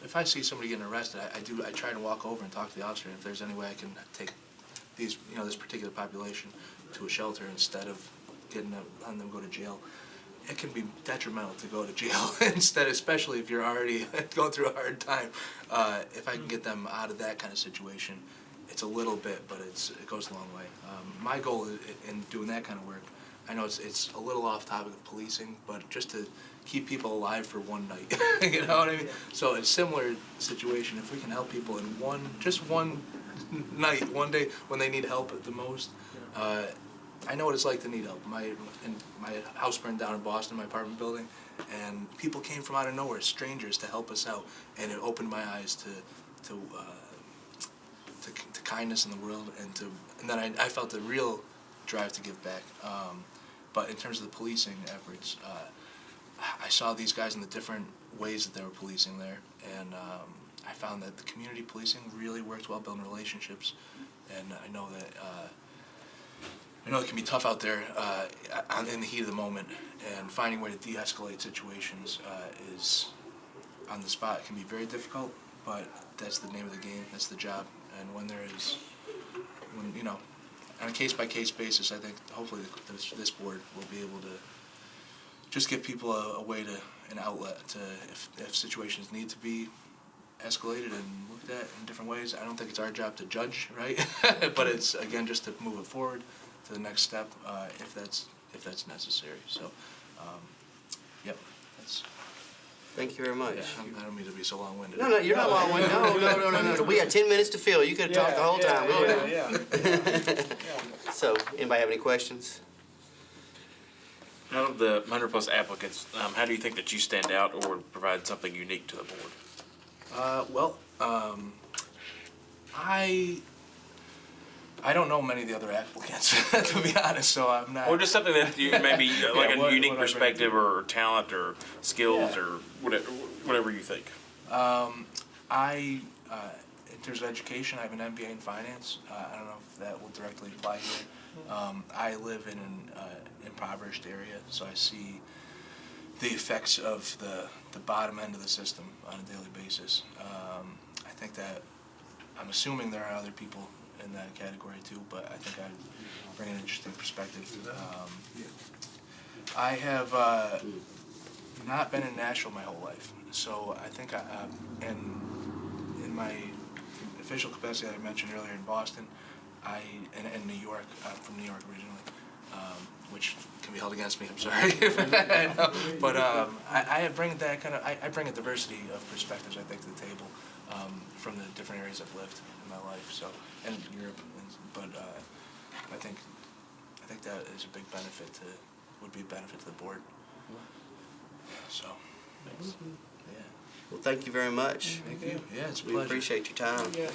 if I see somebody getting arrested, I try to walk over and talk to the officer, and if there's any way I can take these, this particular population to a shelter instead of letting them go to jail. It can be detrimental to go to jail instead, especially if you're already going through a hard time. If I can get them out of that kind of situation, it's a little bit, but it goes a long way. My goal in doing that kind of work I know it's a little off topic of policing, but just to keep people alive for one night, you know what I mean? So a similar situation, if we can help people in just one night, one day when they need help the most. I know what it's like to need help. My house burned down in Boston, my apartment building, and people came from out of nowhere, strangers, to help us out, and it opened my eyes to kindness in the world, and then I felt the real drive to give back. But in terms of the policing efforts, I saw these guys in the different ways that they were policing there, and I found that the community policing really worked well, building relationships, and I know that it can be tough out there in the heat of the moment, and finding a way to de-escalate situations is, on the spot, it can be very difficult, but that's the name of the game, that's the job, and when on a case-by-case basis, I think hopefully this board will be able to just give people a way an outlet to, if situations need to be escalated and looked at in different ways. I don't think it's our job to judge, right? But it's, again, just to move it forward to the next step if that's necessary. So, yep, that's. Thank you very much. Yeah, I don't mean to be so long-winded. No, you're not long-winded. No. We had 10 minutes to fill. You could have talked the whole time. Yeah. So, anybody have any questions? Out of the 100+ applicants, how do you think that you stand out or provide something unique to the board? I don't know many of the other applicants, to be honest, so I'm not. Or just something that you maybe like a unique perspective or talent or skills or whatever you think. In terms of education, I have an MBA in finance. I don't know if that will directly apply here. I live in an impoverished area, so I see the effects of the bottom end of the system on a daily basis. I think that, I'm assuming there are other people in that category too, but I think I bring an interesting perspective. I have not been in Nashville my whole life, so I think in my official capacity that I mentioned earlier in Boston, in New York, I'm from New York originally, which can be held against me, I'm sorry. But I bring that I bring a diversity of perspectives, I think, to the table from the different areas I've lived in my life, so, and Europe, but I think that is a big benefit would be a benefit to the board. So, thanks. Yeah. Well, thank you very much. Thank you. Yeah, it's a We pleasure. appreciate your time. Yeah.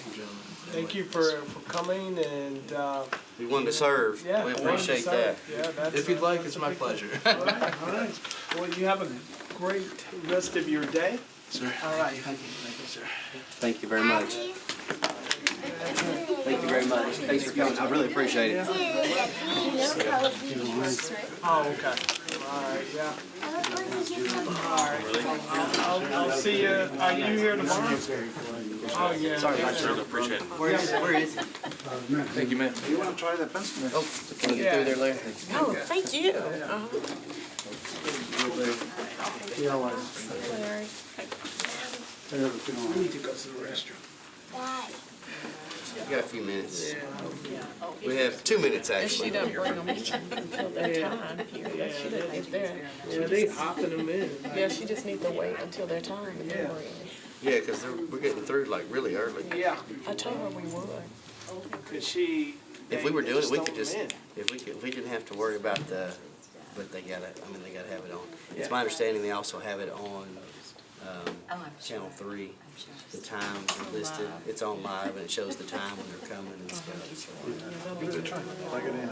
Thank you for coming, and We wanted to serve. yeah, We appreciate that. Yeah, that's, If you'd like, that's it's a my big pleasure. All right. Well, you have a great rest of your day. Sir. All right. Thank you, sir. Thank you very much. Thank you very much. Thanks for coming. I really appreciate it. Oh, okay. All right, yeah. All right. I'll see you. Are you here tomorrow? Oh, yeah. Sorry, I really appreciate it. Where is it? Thank you, man. You want to try the pencil? Oh, can you get through there, Larry? Oh, thank you. We need to go to the restroom. We got a few minutes. We have 2 minutes, And she actually. doesn't bring them in until their time period. She doesn't need their, Yeah, they hopping them in. yeah, she just needs to wait until their time and then bring them. Yeah, because we're getting through like really early. Yeah. I told her we would. Cause she. If we were doing it, we throw could them just, in. if we didn't have to worry about but they gotta have it on. It's Yeah. my understanding they also have it on, Channel 3. The times are listed. It's on live and it shows the time when they're coming and stuff. So, Plug it in.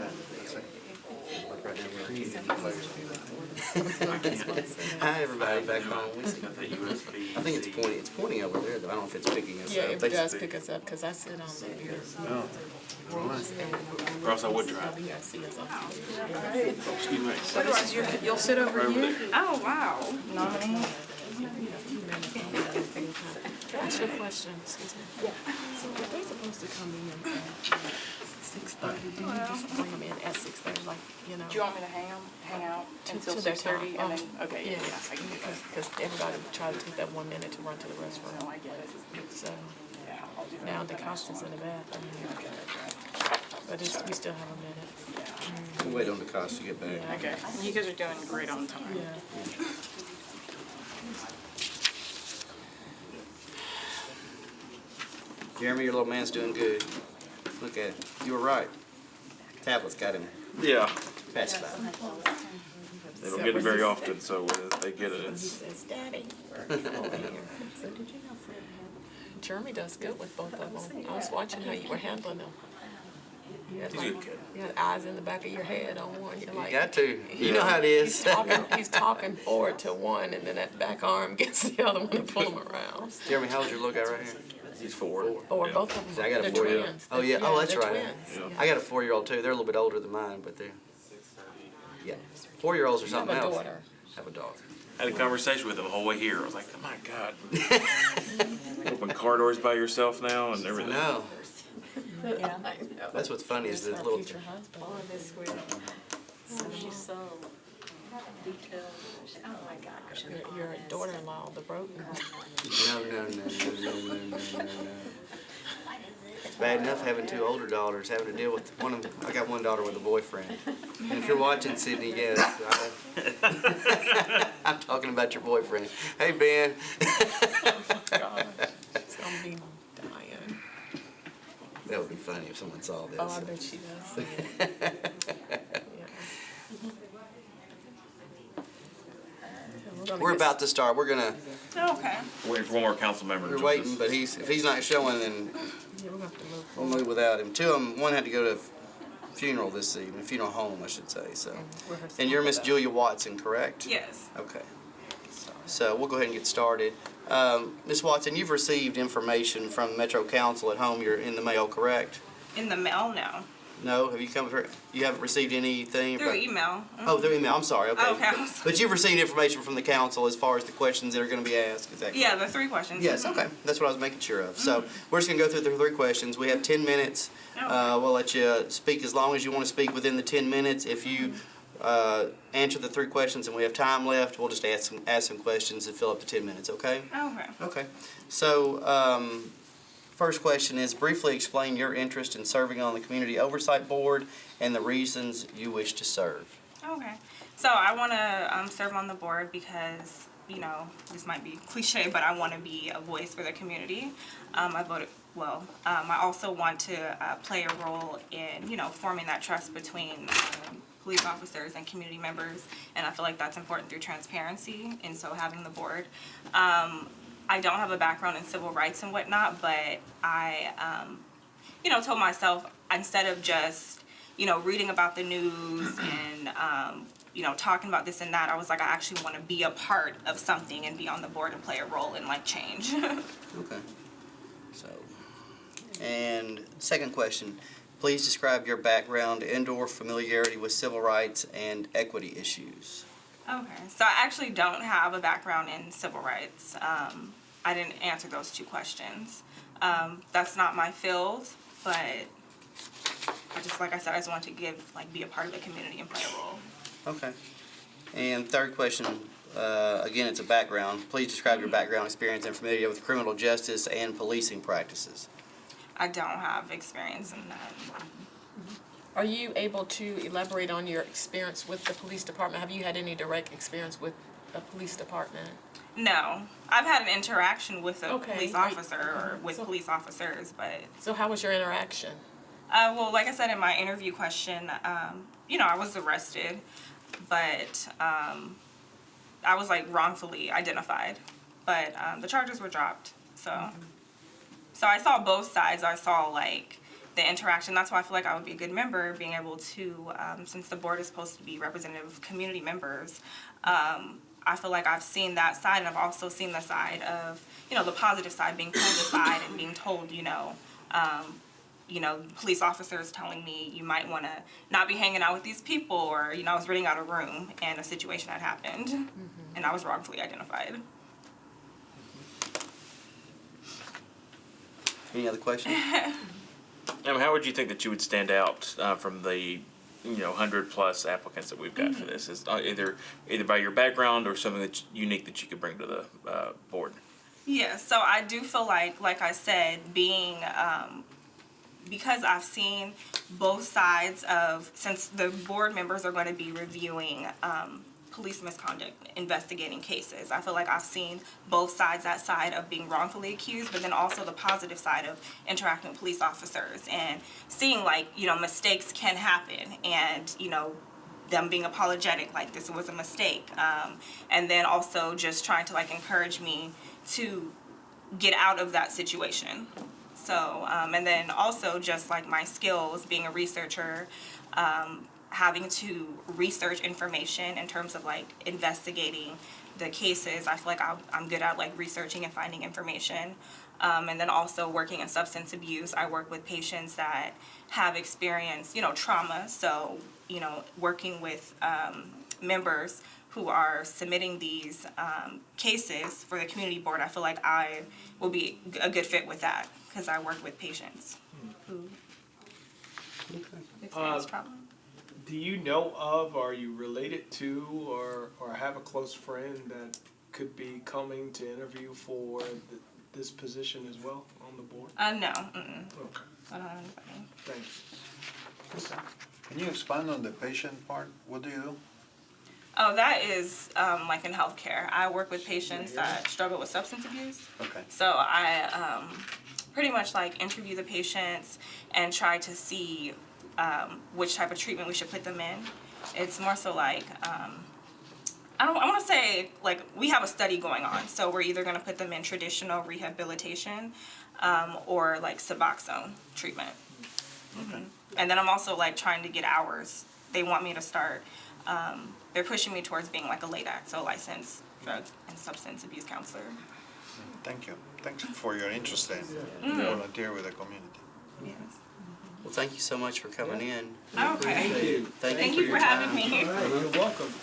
like right now, we're on TV. Hi, everybody back home. I think it's pointing over there, though. I don't know if it's picking us Yeah, up. if it does pick us up, because I sit on the Or else I would drive. You'll sit over here? Oh, wow. Nominee. Ask your question, excuse me. Yeah. So if they're supposed to come in at 6:30, do you just bring them in at 6:30, like, you know? Do you want me to hang out until To their 6:30 time. and then, okay, yeah, I can do that. Because everybody try to take that 1 minute to run to the No, restroom. I get it. So Yeah, I'll do that. now the cost is in the bathroom. But we still have a minute. We'll wait on the cost to get back. Yeah, Okay, you guys are doing great on time. yeah. Jeremy, your little man's doing good. Look at it. You were right. Tablet's got him Yeah, pacified. they don't get it very often, so they get it. It's, Says, Daddy. Jeremy does good with both of them. I was watching how you were handling them. You had, He's a good like, kid. you had eyes in the back of your head on one. You're like, You got to. You know how it is. he's talking forward to one, and then that back arm gets the other one to pull him around. Jeremy, how old's your little guy right here? He's 4. Or Yeah. both of them. See, I got a they're 4-year-old. twins. Oh, yeah. Oh, that's they're right. twins. Yeah. I got a 4-year-old too. They're a little bit older than mine, but they're, yeah. 4-year-olds are You have something a else. daughter. I have a daughter. I had a conversation with him the whole way here. I was like, oh my God. Open car doors by yourself now and everything. No, Yeah, I know. that's what's funny is the Her little. future husband. She's so detailed. Oh my gosh. Your daughter-in-law, the broken. No. It's bad enough having 2 older daughters, having to deal with one of them. I got one daughter with a boyfriend. And if you're watching, Sydney, yes. I'm talking about your boyfriend. Hey, Ben. Gosh, she's gonna be dying. That would be funny if someone saw this. Oh, I bet she does. Yeah. We're about to start. We're gonna. Okay. Waiting for one more council member. to We're join waiting, us. but if he's not showing, then Yeah, we're gonna have to move we'll forward. move without him. 2 of them. One had to go to a funeral this evening, funeral home, I should say. So. And you're Miss Julia Watson, correct? Yes. Okay. So we'll go ahead and get started. Ms. Watson, you've received information from Metro Council at home. You're in the mail, correct? In the mail, no. No? Have you come through? You haven't received anything? Through email. Oh, through email. I'm sorry. Okay. Oh, okay. But you've received information from the council as far as the questions that are going to be asked. Is that correct? Yeah, the 3 questions. Yes, okay. That's what I was making sure of. So we're just going to go through the 3 questions. We have 10 minutes. We'll let you speak as long as you want to speak within the 10 minutes. If you answer the 3 questions and we have time left, we'll just ask some questions and fill up the 10 minutes, okay? Okay. Okay. So, first question is briefly explain your interest in serving on the Community Oversight Board and the reasons you wish to serve. Okay. So I want to serve on the board because, you know, this might be cliche, but I want to be a voice for the community. I voted well. I also want to play a role in, you know, forming that trust between police officers and community members, and I feel like that's important through transparency, and so having the board. I don't have a background in civil rights and whatnot, but I, you know, told myself instead of just, you know, reading about the news and, you know, talking about this and that, I was like, I actually want to be a part of something and be on the board and play a role in, like, change. Okay. So, and second question, please describe your background and/or familiarity with civil rights and equity issues. Okay, so I actually don't have a background in civil rights. I didn't answer those 2 questions. That's not my field, but I just, like I said, I just want to be a part of the community and play a role. Okay. And third question, again, it's a background. Please describe your background experience and familiarity with criminal justice and policing practices. I don't have experience in that. Are you able to elaborate on your experience with the police department? Have you had any direct experience with a police department? No, I've had an interaction with a Okay. police officer or with police officers, but So how was your interaction? well, like I said in my interview question, you know, I was arrested, but I was like wrongfully identified, but the charges were dropped. So, so I saw both sides. I saw like the interaction. That's why I feel like I would be a good member, being able to, since the board is supposed to be representative of community members. I feel like I've seen that side, and I've also seen the side of, you know, the positive side, being pulled aside and being told, you know, police officers telling me you might want to not be hanging out with these people, or, you know, I was renting out a room and a situation had happened, and I was wrongfully identified. Any other questions? How would you think that you would stand out from the 100+ applicants that we've got for this? Is either by your background or something that's unique that you could bring to the board? Yeah, so I do feel like I said, being because I've seen both sides of, since the board members are going to be reviewing police misconduct, investigating cases, I feel like I've seen both sides, that side of being wrongfully accused, but then also the positive side of interacting with police officers and seeing, like, you know, mistakes can happen, and, you know, them being apologetic, like this was a mistake, and then also just trying to, like, encourage me to get out of that situation. So, and then also just like my skills, being a researcher, having to research information in terms of like investigating the cases. I feel like I'm good at like researching and finding information. And then also working in substance abuse, I work with patients that have experienced, you know, trauma. So, you know, working with members who are submitting these cases for the community board, I feel like I will be a good fit with that because I work with patients who experience trauma. Do you know of, are you related to, or have a close friend that could be coming to interview for this position as well on the board? No. Okay. I don't know anybody. Thank you. Can you expand on the patient part? What do you do? Oh, that is like in healthcare. I work with patients that struggle with substance abuse. Okay. So I pretty much like interview the patients and try to see which type of treatment we should put them in. It's more so like, I want to say like we have a study going on. So we're either going to put them in traditional rehabilitation or like Suboxone treatment. Okay. And then I'm also like trying to get hours. They want me to start, they're pushing me towards being like a LADAC, so licensed drug and substance abuse counselor. Thank you. Thanks for your interest in volunteer with the community. Yes. Well, thank you so much for coming in. Okay. Thank you. Thank you for having me. All right, you're welcome.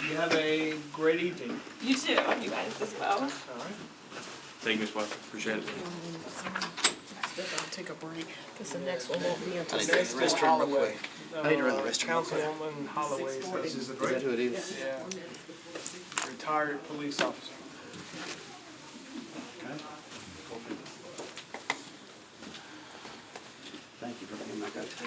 You have a great evening. You too, you guys as well. All right. Thank you, Ms. Watson. Appreciate it. I'll take a break, because the next one won't be until I need to next go to the week. restroom real quick. I need to run to the restroom real quick. Councilwoman Holloway says Is that who it is? yeah, retired police officer. Thank you for being my go-to.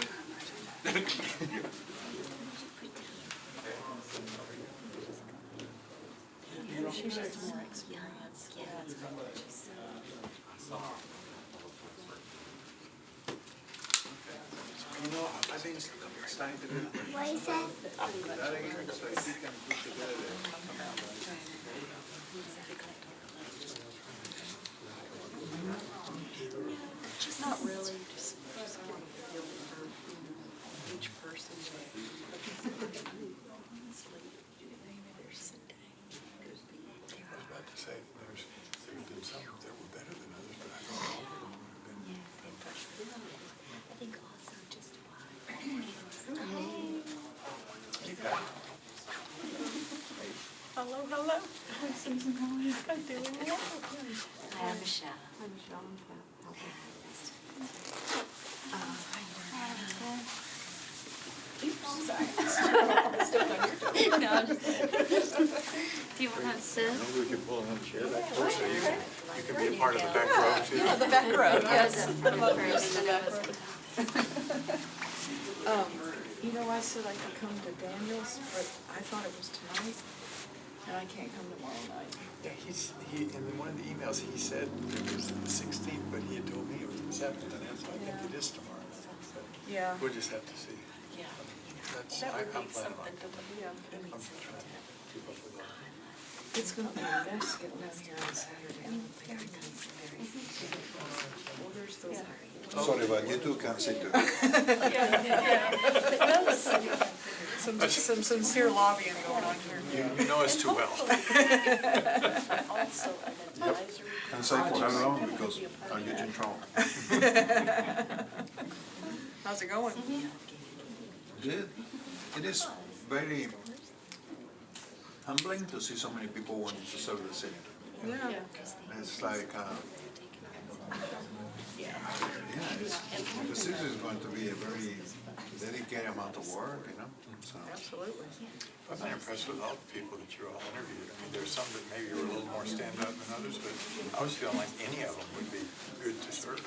She has more experience. Yeah, that's what she said. You know, I think it's starting to do. What is that? Not really, just want to feel for each person. I was about to say, there's been some that were better than others, but I thought all of them would have been fantastic. I think also just why. Hello, hello. Hi, Susan, how are you? I'm doing well. Hi, I'm Michelle. I'm Michelle. No, I'm just do you want to sit? Maybe we could pull another chair back closer so you can be a part of the back row too. Yeah, the back row, yes. I'm love first, the and I back was row. You know, I said I could come to Daniel's, but I thought it was tonight, and I can't come tomorrow night. Yeah, in one of the emails, he said it was the 16th, but he had told me it was the 7th, and so I think it is tomorrow. So Yeah. we'll just have to see. Yeah. That's, That would I'm be planning on something to, yeah. I'm trying to keep up with all. It's gonna be a mess getting down here on Saturday. I don't think I can very easy. Orders those. Sorry, but you two can sit too. Some sincere lobbying going on here. You know us too well. Also, an advisory. Can't say for how long because I'll get you in trouble. How's it going? Good. It is very humbling to see so many people wanting to serve the city. Yeah. It's like, the citizens is going to be a very dedicated amount of work, so. Absolutely. I've been impressed with all the people that you all interviewed. I mean, there's some that maybe were a little more stand-up than others, but I was feeling like any of them would be good to serve.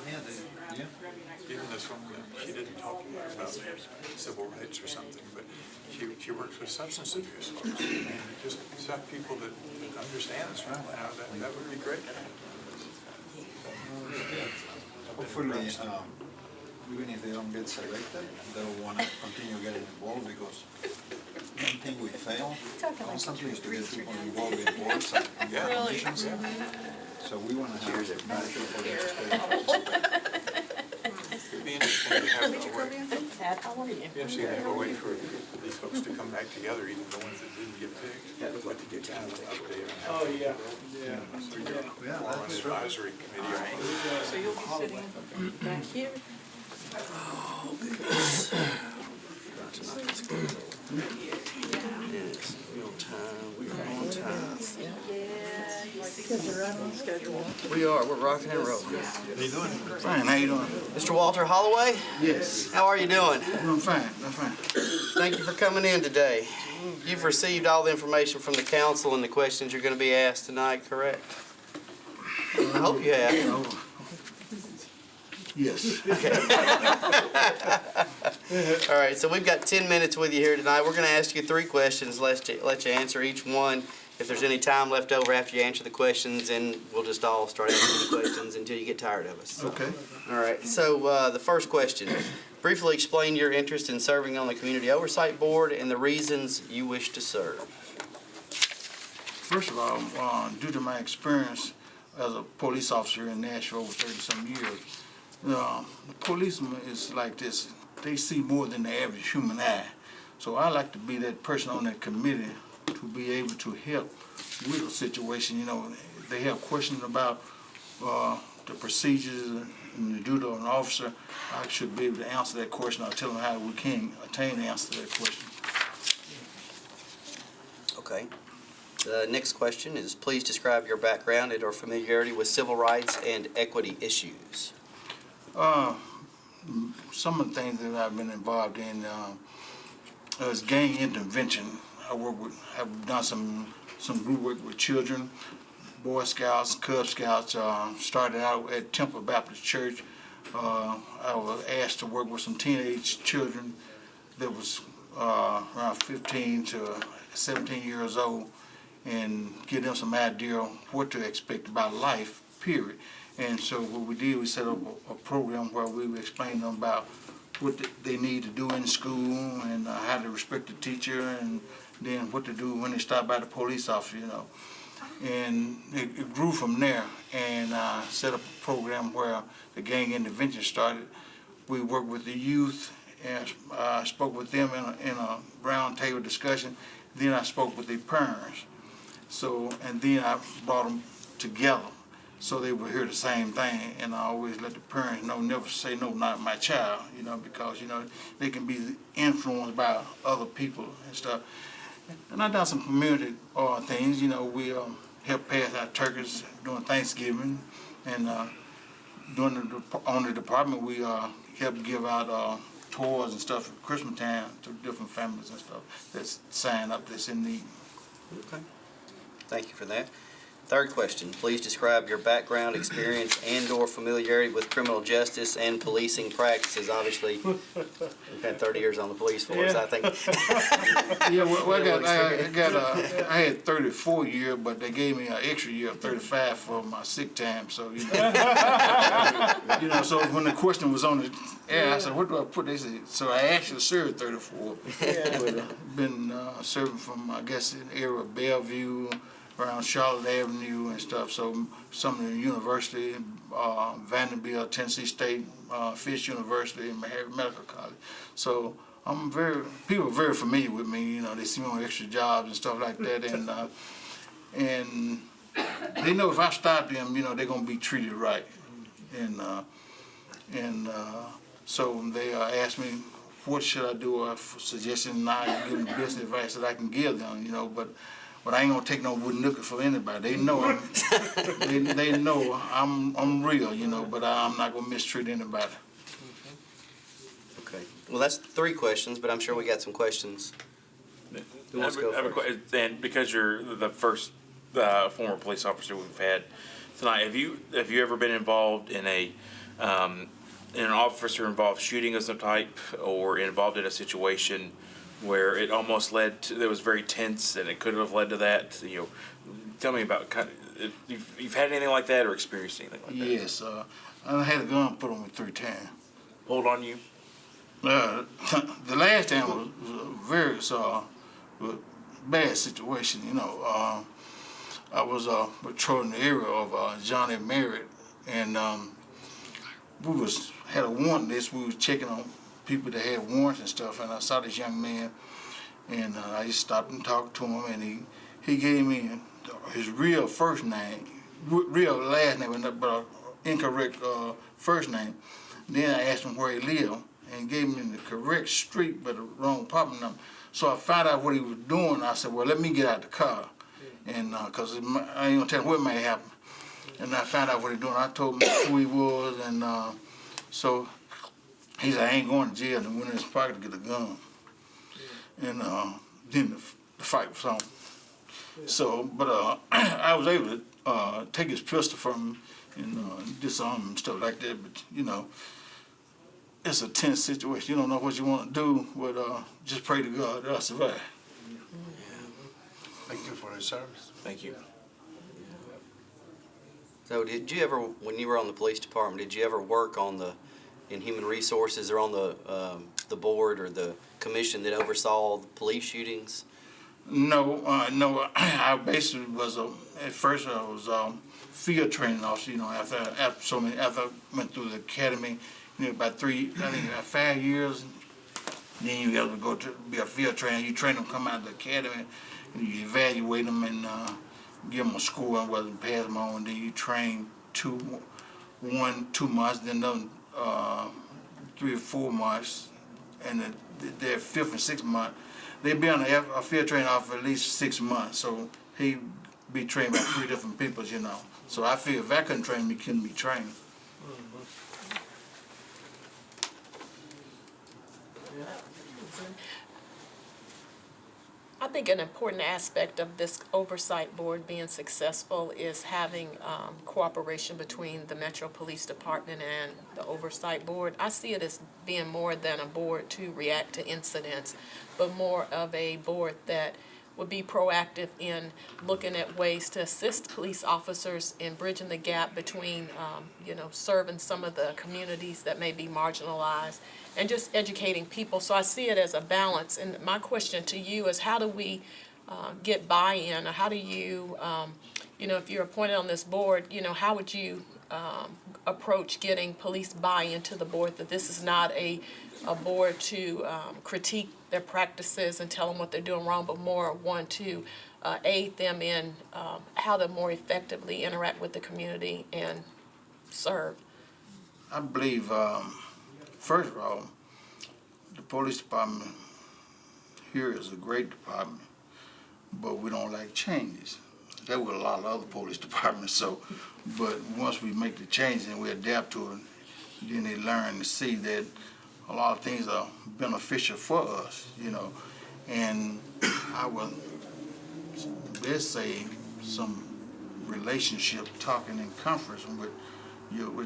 Even this one, she didn't talk about civil rights or something, but she works with substance abuse folks. And just have people that understand this, that would be great. Hopefully, even if they don't get selected, they'll want to continue getting involved, because one thing we fail constantly is to get people involved in boards and commissions. So we want to have more people that It'd be interesting to have a way. How are you? Interesting to have a way for these folks to come back together, even the ones that didn't get picked. I would like to get kind of an update on how. Oh, yeah, yeah. So you're more on the advisory committee. So you'll be sitting back here? We are, we're rocking and rolling. How you doing? Fine, how you doing? Mr. Walter Holloway, Yes. how are you doing? I'm fine, I'm fine. Thank you for coming in today. You've received all the information from the council and the questions you're going to be asked tonight, correct? I hope you have. Yes. All right, so we've got 10 minutes with you here tonight. We're going to ask you 3 questions, let you answer each one. If there's any time left over after you answer the questions, then we'll just all start answering the questions until you get tired of us. Okay. All right, so the first question. Briefly explain your interest in serving on the Community Oversight Board and the reasons you wish to serve. First of all, due to my experience as a police officer in Nashville over 30-some years, the policeman is like this. They see more than the average human eye. So I like to be that person on that committee to be able to help with a situation. If they have questions about the procedures and the duty of an officer, I should be able to answer that question or tell them how we can attain the answer to that question. Okay. The next question is, please describe your background and or familiarity with civil rights and equity issues. Some of the things that I've been involved in is gang intervention. I've done some group work with children, Boy Scouts, Cub Scouts. Started out at Temple Baptist Church. I was asked to work with some teenage children that was around 15 to 17 years old and give them some idea of what to expect about life, period. And so what we did, we set up a program where we would explain to them about what they need to do in school and how to respect the teacher, and then what to do when they stop by the police officer, And it grew from there, and set up a program where the gang intervention started. We worked with the youth and spoke with them in a round table discussion. Then I spoke with their parents. And then I brought them together so they would hear the same thing. And I always let the parents know, never say no, not my child, because, they can be influenced by other people and stuff. And I've done some community things. We help pass out turkeys during Thanksgiving, and on the department we help give out toys and stuff at Christmas time to different families and stuff that's sign up that's in need. Okay. Thank you for that. Third question, please describe your background, experience, and or familiarity with criminal justice and policing practices. Obviously, we've had 30 years on the police force, I think. Yeah, I had 34 years, but they gave me an extra year of 35 for my sick time, so, so when the question was on the air, I said, what do I put? They said, so I actually served 34, but I've been serving from, I guess, in the area of Bellevue, around Charlotte Avenue and stuff. So some of the university, Vanderbilt, Tennessee State, Fisk University, and Harvard Medical College. So people are very familiar with me. They see me on extra jobs and stuff like that, and they know if I stop them, they're gonna be treated right. And so they asked me, what should I do? A suggestion, and I give them the best advice that I can give them. But I ain't gonna take no wooden nickel for anybody. They know they know I'm real, but I'm not gonna mistreat anybody. Okay. Well, that's 3 questions, but I'm sure we got some questions. Who wants to go first? And because you're the first former police officer we've had tonight, have you ever been involved in an officer involved shooting of some type, or involved in a situation where it almost led to, that was very tense and it could have led to that? Tell me about you've had anything like that or experienced anything like that? Yes, I had a gun put on me 3 times. Hold on you. The last time was a very bad situation. I was patrolling the area of Johnny Merritt, and we had a warrant list. We was checking on people that had warrants and stuff, and I saw this young man, and I just stopped and talked to him, and he gave me his real first name, real last name, but incorrect first name. Then I asked him where he lived, and gave me the correct street but the wrong apartment number. So I found out what he was doing. I said, well, let me get out the car, and because I ain't gonna tell him what may happen. And I found out what he was doing. I told him who he was, and so he said, I ain't going to jail, and went in his pocket to get a gun. And then the fight was on. So, but I was able to take his pistol from him and disarm him and stuff like that. But it's a tense situation. You don't know what you want to do, but just pray to God that I survive. Thank you for your service. Thank you. So did you ever, when you were on the police department, did you ever work in human resources or on the board or the commission that oversaw the police shootings? No. I basically was at first I was field training officer. After I went through the academy, about 5 years. Then you have to go to be a field trainer. You train them, come out of the academy, and you evaluate them and give them a score and whether pass them on. Then you train 2 months, then 3 or 4 months, and their 5th and 6th month, they be on a field training off for at least 6 months. So he be trained by 3 different people, So I feel if I couldn't train him, he couldn't be trained. I think an important aspect of this oversight board being successful is having cooperation between the Metro Police Department and the oversight board. I see it as being more than a board to react to incidents, but more of a board that would be proactive in looking at ways to assist police officers in bridging the gap between, serving some of the communities that may be marginalized and just educating people. So I see it as a balance. And my question to you is, how do we get buy-in? Or how do you, if you're appointed on this board, how would you approach getting police buy-in to the board that this is not a board to critique their practices and tell them what they're doing wrong, but more one to aid them in how to more effectively interact with the community and serve? I believe, first of all, the police department here is a great department, but we don't like changes. There were a lot of other police departments, but once we make the changes and we adapt to it, then they learn to see that a lot of things are beneficial for us, and I would best say some relationship talking in conference with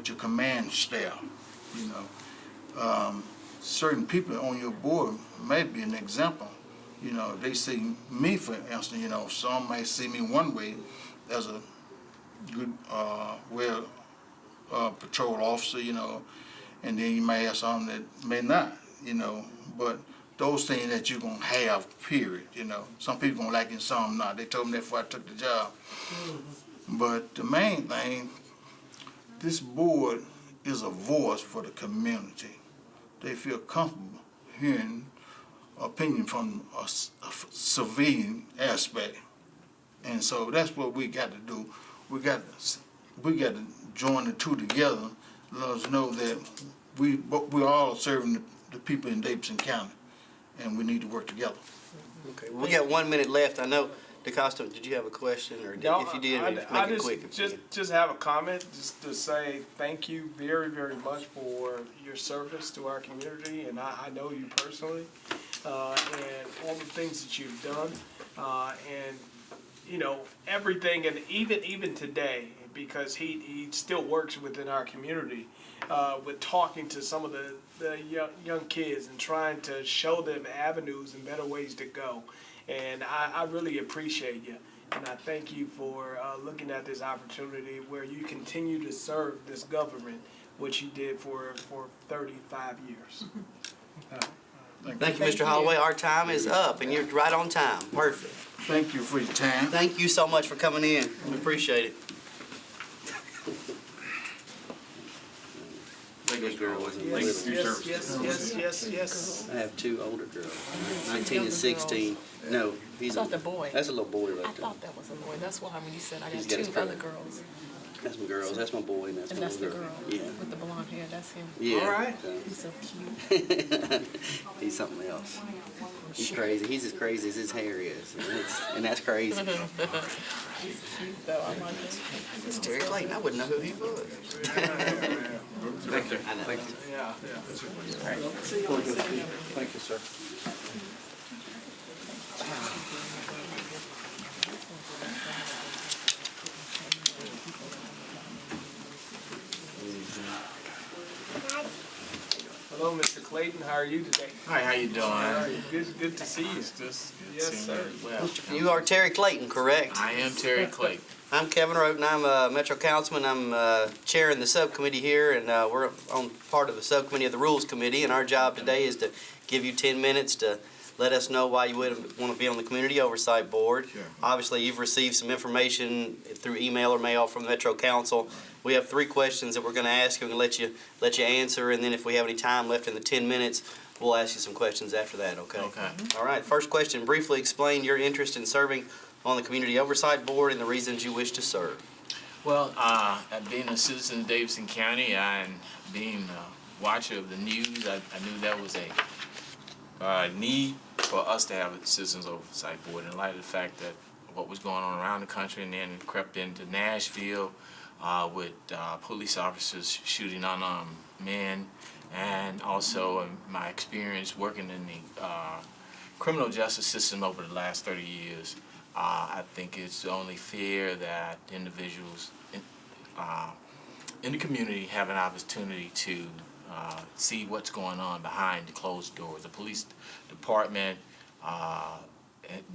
your command staff, certain people on your board may be an example. They see me, for instance, some may see me one way as a good, patrol officer, and then you may have some that may not, but those things that you're going to have, period, Some people going to like it, some not. They told me that before I took the job. But the main thing, this board is a voice for the community. They feel comfortable hearing opinion from a civilian aspect. And so that's what we got to do. We got to join the two together, let us know that we're all serving the people in Davidson County, and we need to work together. Okay, we got 1 minute left. I know DeCosta, did you have a question, or No, if you did, I make it quick? just have a comment, just to say thank you very, very much for your service to our community, and I know you personally, and all the things that you've done, and you know everything, and even today, because he still works within our community, with talking to some of the young kids and trying to show them avenues and better ways to go. And I really appreciate you, and I thank you for looking at this opportunity where you continue to serve this government, which you did for 35 years. Thank you, Mr. Holloway. Our time is up, and you're right on time. Perfect. Thank you for your time. Thank you so much for coming in. We appreciate it. Yes. I have two older girls, 19 and 16. No, he's I thought the boy. That's a little boy right there. I thought that was a boy. That's why when you said I got He's got his two other brother. girls. That's my girls. That's my boy, and that's And my that's the little girl Yeah. with the blonde hair. That's him. Yeah. All right. He's so cute. He's something else. He's crazy. He's as crazy as his hair is, and that's crazy. He's cute though. I like him. It's Terry Clayton. I wouldn't know who he was. Thank you. I know. Yeah. Thank you, sir. Hello, Mr. Clayton. How are you today? Hi, how you doing? All right. Good to see you. Just Yes, sir. Well, You are Terry Clayton, correct? I am Terry Clayton. I'm Kevin Roden. I'm a Metro Councilman. I'm chairing the subcommittee here, and we're on part of the subcommittee of the Rules Committee, and our job today is to give you 10 minutes to let us know why you would want to be on the Community Oversight Board. Sure. Obviously, you've received some information through email or mail from the Metro Council. We have 3 questions that we're going to ask you and let you answer, and then if we have any time left in the 10 minutes, we'll ask you some questions after that, okay? Okay. All right, first question, briefly explain your interest in serving on the Community Oversight Board and the reasons you wish to serve. Well, being a citizen of Davidson County and being a watcher of the news, I knew that was a need for us to have a Citizens Oversight Board in light of the fact that what was going on around the country, and then it crept into Nashville with police officers shooting unarmed men, and also my experience working in the criminal justice system over the last 30 years. I think it's only fair that individuals in the community have an opportunity to see what's going on behind the closed doors. The police department,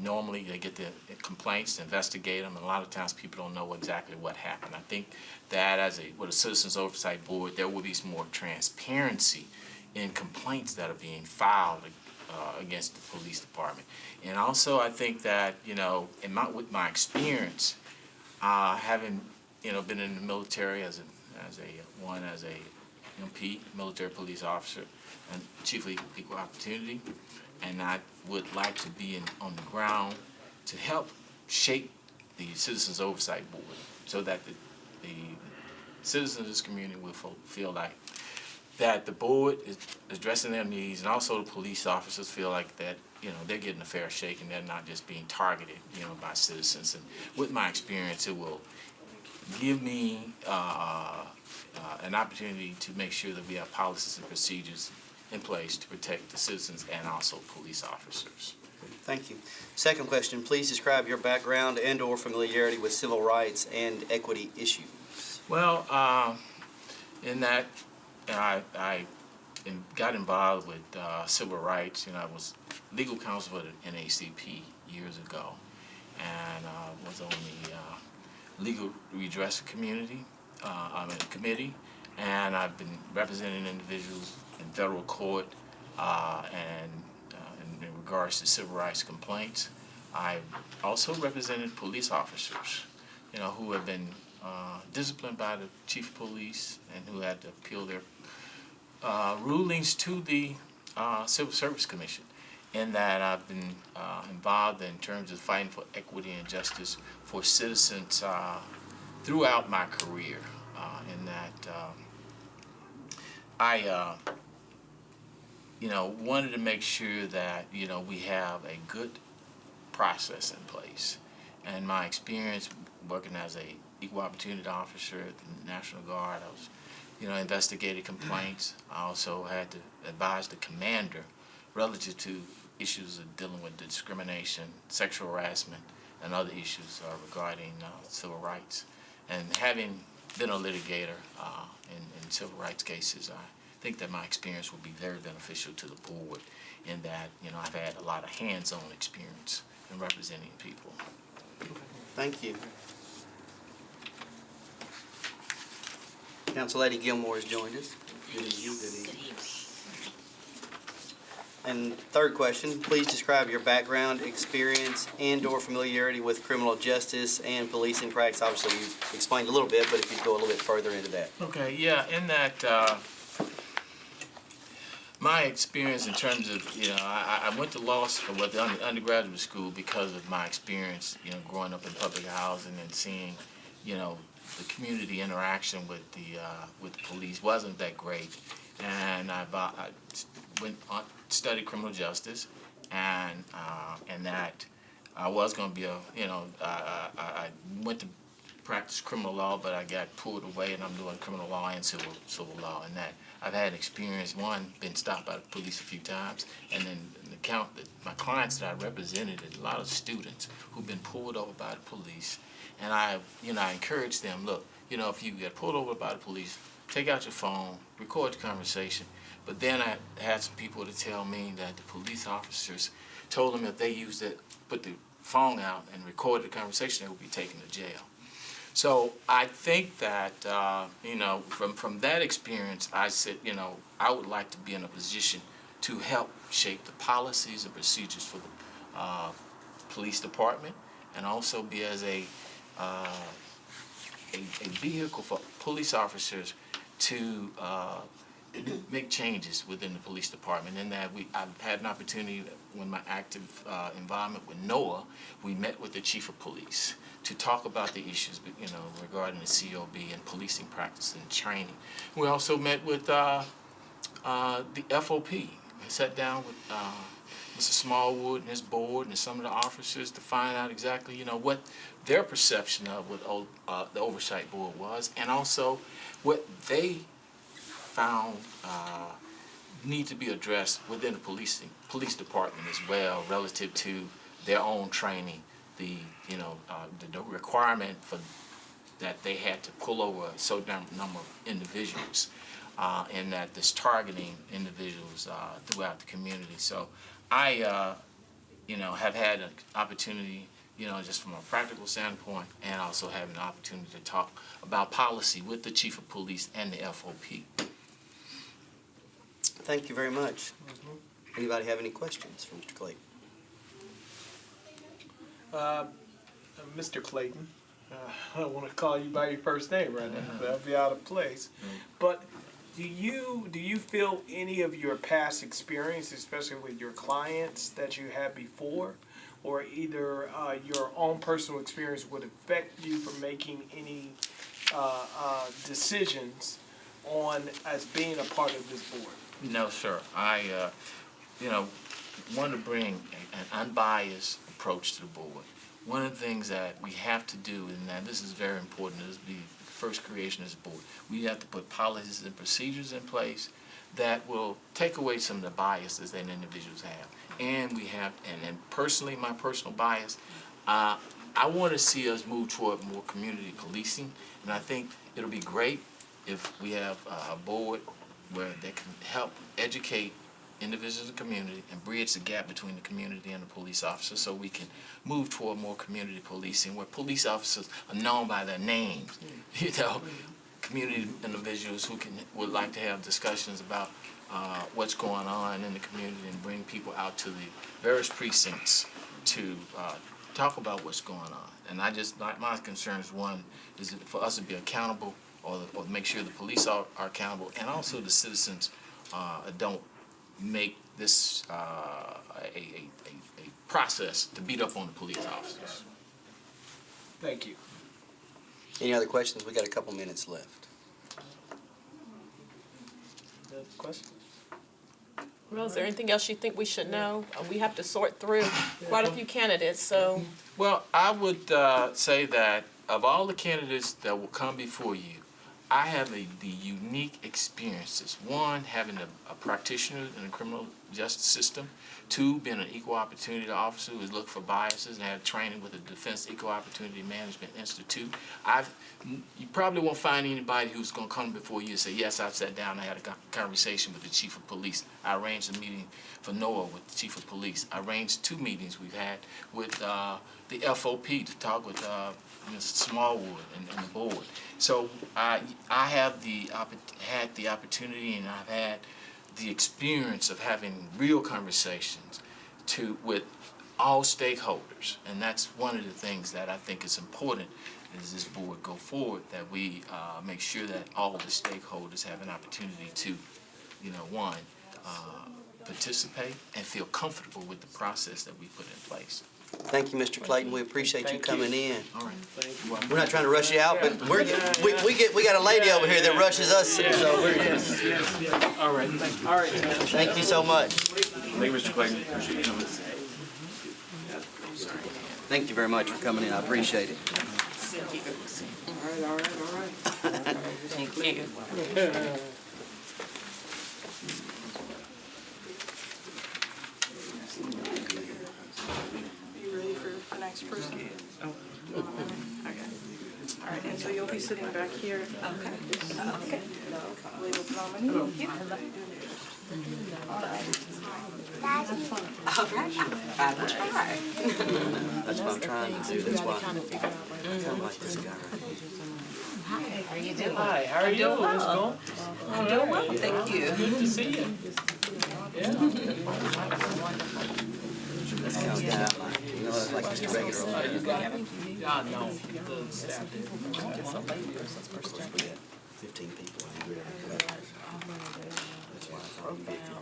normally they get the complaints, investigate them, and a lot of times people don't know exactly what happened. I think that with a Citizens Oversight Board, there will be some more transparency in complaints that are being filed against the police department. And also I think that, with my experience, having, been in the military as a MP, military police officer, and chief of equal opportunity, and I would like to be on the ground to help shape the Citizens Oversight Board so that the citizens of this community will feel like that the board is addressing their needs, and also the police officers feel like that, they're getting a fair shake and they're not just being targeted, by citizens. And with my experience, it will give me an opportunity to make sure that we have policies and procedures in place to protect the citizens and also police officers. Thank you. Second question, please describe your background and/or familiarity with civil rights and equity issues. Well, in that, I got involved with civil rights. I was legal counsel for the NAACP years ago, and was on the legal redress committee, and I've been representing individuals in federal court and in regards to civil rights complaints. I've also represented police officers, who have been disciplined by the chief of police and who had to appeal their rulings to the Civil Service Commission. In that, I've been involved in terms of fighting for equity and justice for citizens throughout my career. In that, I wanted to make sure that we have a good process in place, and my experience working as a equal opportunity officer at the National Guard, I was, investigated complaints. I also had to advise the commander relative to issues of dealing with discrimination, sexual harassment, and other issues regarding civil rights. And having been a litigator in civil rights cases, I think that my experience will be very beneficial to the board in that, I've had a lot of hands-on experience in representing people. Thank you. Council Lady Gilmore has joined us. Good evening. And third question, please describe your background, experience, and/or familiarity with criminal justice and policing practice. Obviously, you explained a little bit, but if you'd go a little bit further into that. Okay, yeah, in that, my experience in terms of, I went to law school, the undergraduate school because of my experience, growing up in public housing and seeing, the community interaction with the police wasn't that great. And I went on, studied criminal justice, and that I was going to be I went to practice criminal law, but I got pulled away, and I'm doing criminal law and civil law. And that I've had experience, one, been stopped by the police a few times, and then my clients that I represented, a lot of students who've been pulled over by the police, and I encourage them, look, if you get pulled over by the police, take out your phone, record the conversation. But then I had some people to tell me that the police officers told them if they put the phone out and recorded the conversation, they would be taken to jail. So I think that, from that experience, I said, I would like to be in a position to help shape the policies and procedures for the police department, and also be as a vehicle for police officers to make changes within the police department. In that I've had an opportunity, when my active involvement with NOAA, we met with the chief of police to talk about the issues, regarding the COB and policing practice and training. We also met with the FOP. We sat down with Mr. Smallwood and his board and some of the officers to find out exactly, what their perception of what the Oversight Board was, and also what they found need to be addressed within the police department as well, relative to their own training, the requirement for that they had to pull over a certain number of individuals, and that this targeting individuals throughout the community. So I, have had an opportunity, just from a practical standpoint, and also having an opportunity to talk about policy with the chief of police and the FOP. Thank you very much. Anybody have any questions for Mr. Clayton? Mr. Clayton, I don't want to call you by your first name right now. That'll be out of place. But do you feel any of your past experience, especially with your clients that you had before, or either your own personal experience would affect you from making any decisions on as being a part of this board? No, sir. I, want to bring an unbiased approach to the board. One of the things that we have to do, and that this is very important, is the first creation of this board. We have to put policies and procedures in place that will take away some of the biases that individuals have. And we have, and personally, my personal bias, I want to see us move toward more community policing, and I think it'll be great if we have a board where they can help educate individuals in the community and bridge the gap between the community and the police officers, so we can move toward more community policing where police officers are known by their names. Community individuals who would like to have discussions about what's going on in the community and bring people out to the various precincts to talk about what's going on. And my concerns, one, is for us to be accountable, or make sure the police are accountable, and also the citizens don't make this a process to beat up on the police officers. Thank you. Any other questions? We got a couple minutes left. Questions? Well, is there anything else you think we should know? We have to sort through quite a few candidates, so. Well, I would say that of all the candidates that will come before you, I have the unique experiences. One, having a practitioner in the criminal justice system. Two, being an equal opportunity officer who has looked for biases and had training with the Defense Equal Opportunity Management Institute. You probably won't find anybody who's going to come before you and say, yes, I've sat down and had a conversation with the chief of police. I arranged a meeting for NOAA with the chief of police. I arranged 2 meetings we've had with the FOP to talk with Mr. Smallwood and the board. So I have had the opportunity, and I've had the experience of having real conversations with all stakeholders, and that's one of the things that I think is important as this board go forward, that we make sure that all the stakeholders have an opportunity to, participate and feel comfortable with the process that we put in place. Thank you, Mr. Clayton. We appreciate you coming in. All right. Thank you. We're not trying to rush you out, but we got a lady over here that rushes us, so we're. Yes. All right, thank you. All right. Thank you so much. Thank you, Mr. Clayton. Appreciate you coming. Thank you very much for coming in. I appreciate it. All right. Thank you. You ready for the next person? Okay. All right, and so you'll be sitting back here. Okay. Okay. Label nominee. That's what I'm trying to do. That's why I kind of like this guy right here. Hi, how are you doing? Hi, how are you, Ms. Goins? I'm doing well, thank you. Good to see you. Yeah. That's the kind of guy I like. That's like Mr. Regular. No, the staff did. 15 people. That's why I thought you'd get there.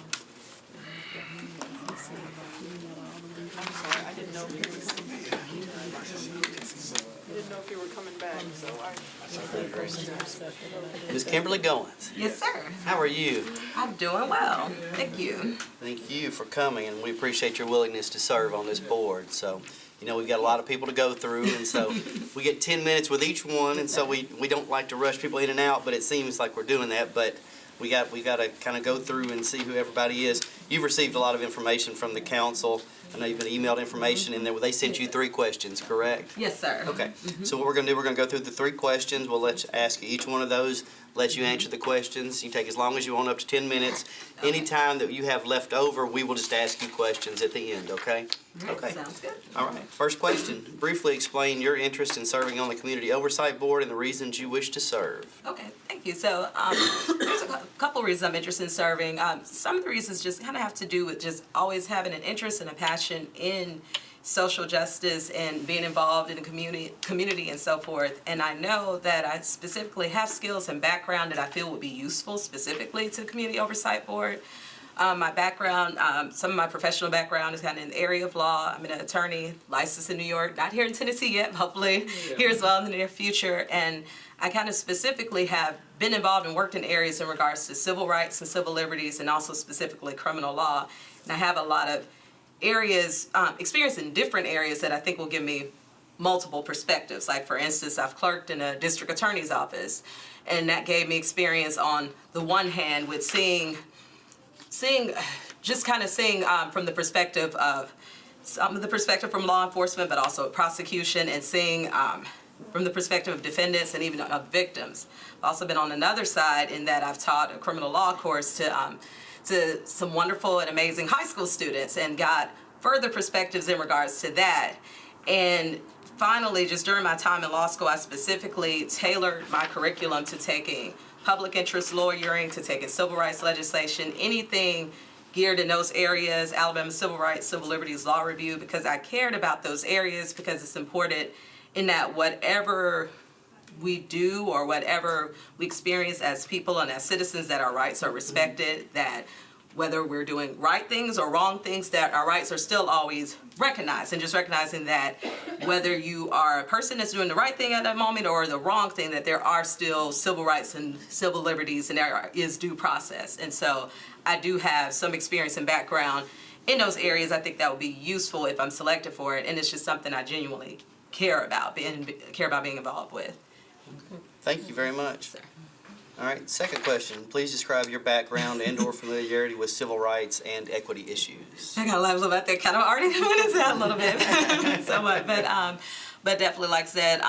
I'm sorry, I didn't know if you were coming back, so Ms. Kimberly Goins. Yes, sir. How are you? I'm doing well, thank you. Thank you for coming, and we appreciate your willingness to serve on this board. So, we've got a lot of people to go through, and so we get 10 minutes with each one, and so we don't like to rush people in and out, but it seems like we're doing that. But we got to kind of go through and see who everybody is. You've received a lot of information from the council. I know you've been emailed information, and they sent you 3 questions, correct? Yes, sir. Okay. So what we're going to do, we're going to go through the 3 questions. We'll ask you each one of those, let you answer the questions. You take as long as you want, up to 10 minutes. Any time that you have left over, we will just ask you questions at the end, okay? Okay. Sounds good. All right. First question. Briefly explain your interest in serving on the Community Oversight Board and the reasons you wish to serve. Okay, thank you. So there's a couple reasons I'm interested in serving. Some of the reasons just kind of have to do with just always having an interest and a passion in social justice and being involved in the community and so forth. And I know that I specifically have skills and background that I feel would be useful specifically to the Community Oversight Board. My background, some of my professional background is kind of in the area of law. I'm an attorney, licensed in New York, not here in Tennessee yet, hopefully here as well in the near future. And I kind of specifically have been involved and worked in areas in regards to civil rights and civil liberties, and also specifically criminal law. And I have a lot of areas, experience in different areas that I think will give me multiple perspectives. Like, for instance, I've clerked in a district attorney's office, and that gave me experience on the one hand with seeing from the perspective of some of the perspective from law enforcement, but also prosecution, and seeing from the perspective of defendants and even of victims. I've also been on another side in that I've taught a criminal law course to some wonderful and amazing high school students and got further perspectives in regards to that. And finally, just during my time in law school, I specifically tailored my curriculum to taking public interest lawyering, to taking civil rights legislation, anything geared in those areas, Alabama civil rights, civil liberties law review, because I cared about those areas, because it's important in that whatever we do or whatever we experience as people and as citizens, that our rights are respected, that whether we're doing right things or wrong things, that our rights are still always recognized, and just recognizing that whether you are a person that's doing the right thing at that moment or the wrong thing, that there are still civil rights and civil liberties, and there is due process. And so I do have some experience and background in those areas. I think that would be useful if I'm selected for it, and it's just something I genuinely care about being involved with. Thank you very much. All right, second question. Please describe your background and/or familiarity with civil rights and equity issues. I got a lot about that. Kind of already went into that a little bit, somewhat, but definitely, like I said,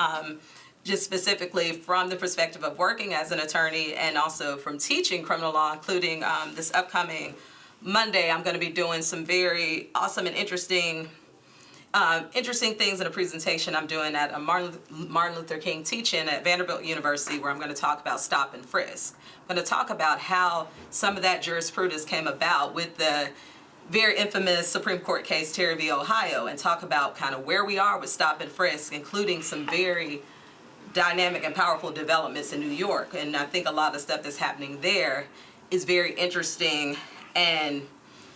just specifically from the perspective of working as an attorney and also from teaching criminal law, including this upcoming Monday, I'm going to be doing some very awesome and interesting things in a presentation I'm doing at a Martin Luther King teach-in at Vanderbilt University, where I'm going to talk about stop and frisk. I'm going to talk about how some of that jurisprudence came about with the very infamous Supreme Court case Terry v. Ohio, and talk about kind of where we are with stop and frisk, including some very dynamic and powerful developments in New York. And I think a lot of stuff that's happening there is very interesting and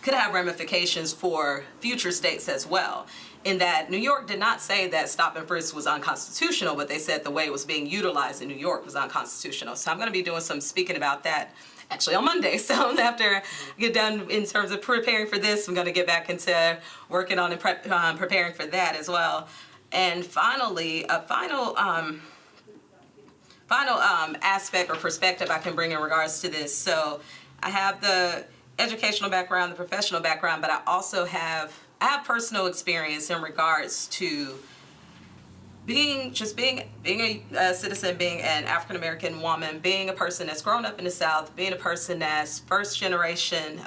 could have ramifications for future states as well. In that New York did not say that stop and frisk was unconstitutional, but they said the way it was being utilized in New York was unconstitutional. So I'm going to be doing some speaking about that actually on Monday. So after I get done in terms of preparing for this, I'm going to get back into working on and preparing for that as well. And finally, a final aspect or perspective I can bring in regards to this. So I have the educational background, the professional background, but I also have personal experience in regards to being a citizen, being an African American woman, being a person that's grown up in the South, being a person that's first generation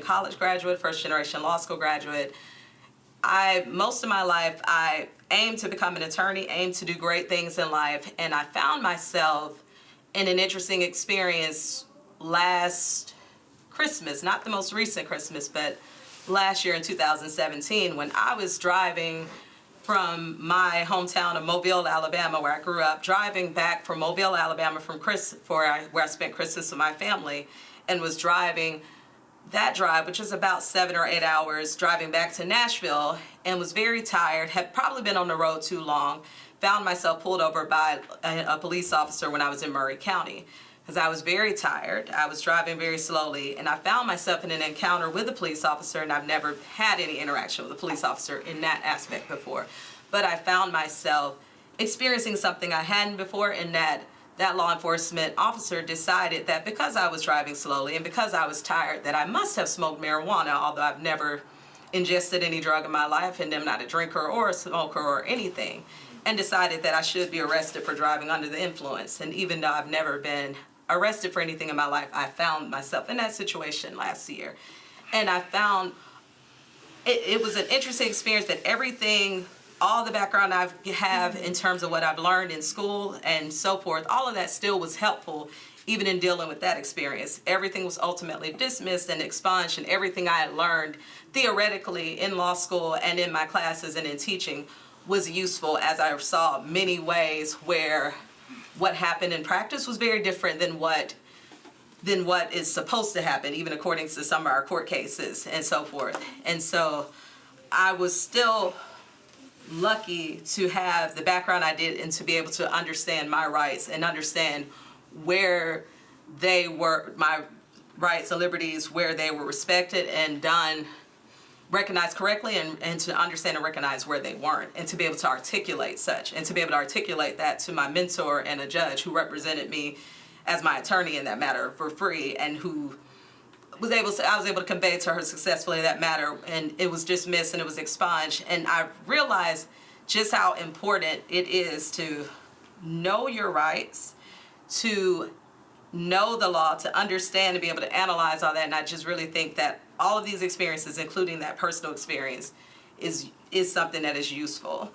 college graduate, first generation law school graduate. Most of my life, I aimed to become an attorney, aimed to do great things in life, and I found myself in an interesting experience last Christmas, not the most recent Christmas, but last year in 2017, when I was driving from my hometown of Mobile, Alabama, where I grew up, driving back from Mobile, Alabama, where I spent Christmas with my family, and was driving that drive, which was about 7 or 8 hours, driving back to Nashville, and was very tired, had probably been on the road too long, found myself pulled over by a police officer when I was in Murray County. Because I was very tired, I was driving very slowly, and I found myself in an encounter with a police officer, and I've never had any interaction with a police officer in that aspect before. But I found myself experiencing something I hadn't before, in that law enforcement officer decided that because I was driving slowly and because I was tired, that I must have smoked marijuana, although I've never ingested any drug in my life, and am not a drinker or a smoker or anything, and decided that I should be arrested for driving under the influence. And even though I've never been arrested for anything in my life, I found myself in that situation last year. And I found it was an interesting experience, that everything, all the background I have in terms of what I've learned in school and so forth, all of that still was helpful even in dealing with that experience. Everything was ultimately dismissed and expunged, and everything I had learned theoretically in law school and in my classes and in teaching was useful, as I saw many ways where what happened in practice was very different than what is supposed to happen, even according to some of our court cases and so forth. And so I was still lucky to have the background I did, and to be able to understand my rights and understand where they were, my rights and liberties, where they were respected and done, recognized correctly, and to understand and recognize where they weren't, and to be able to articulate such, and to be able to articulate that to my mentor and a judge who represented me as my attorney in that matter for free, and who I was able to convey to her successfully that matter, and it was dismissed and it was expunged. And I realized just how important it is to know your rights, to know the law, to understand, and be able to analyze all that. And I just really think that all of these experiences, including that personal experience, is something that is useful.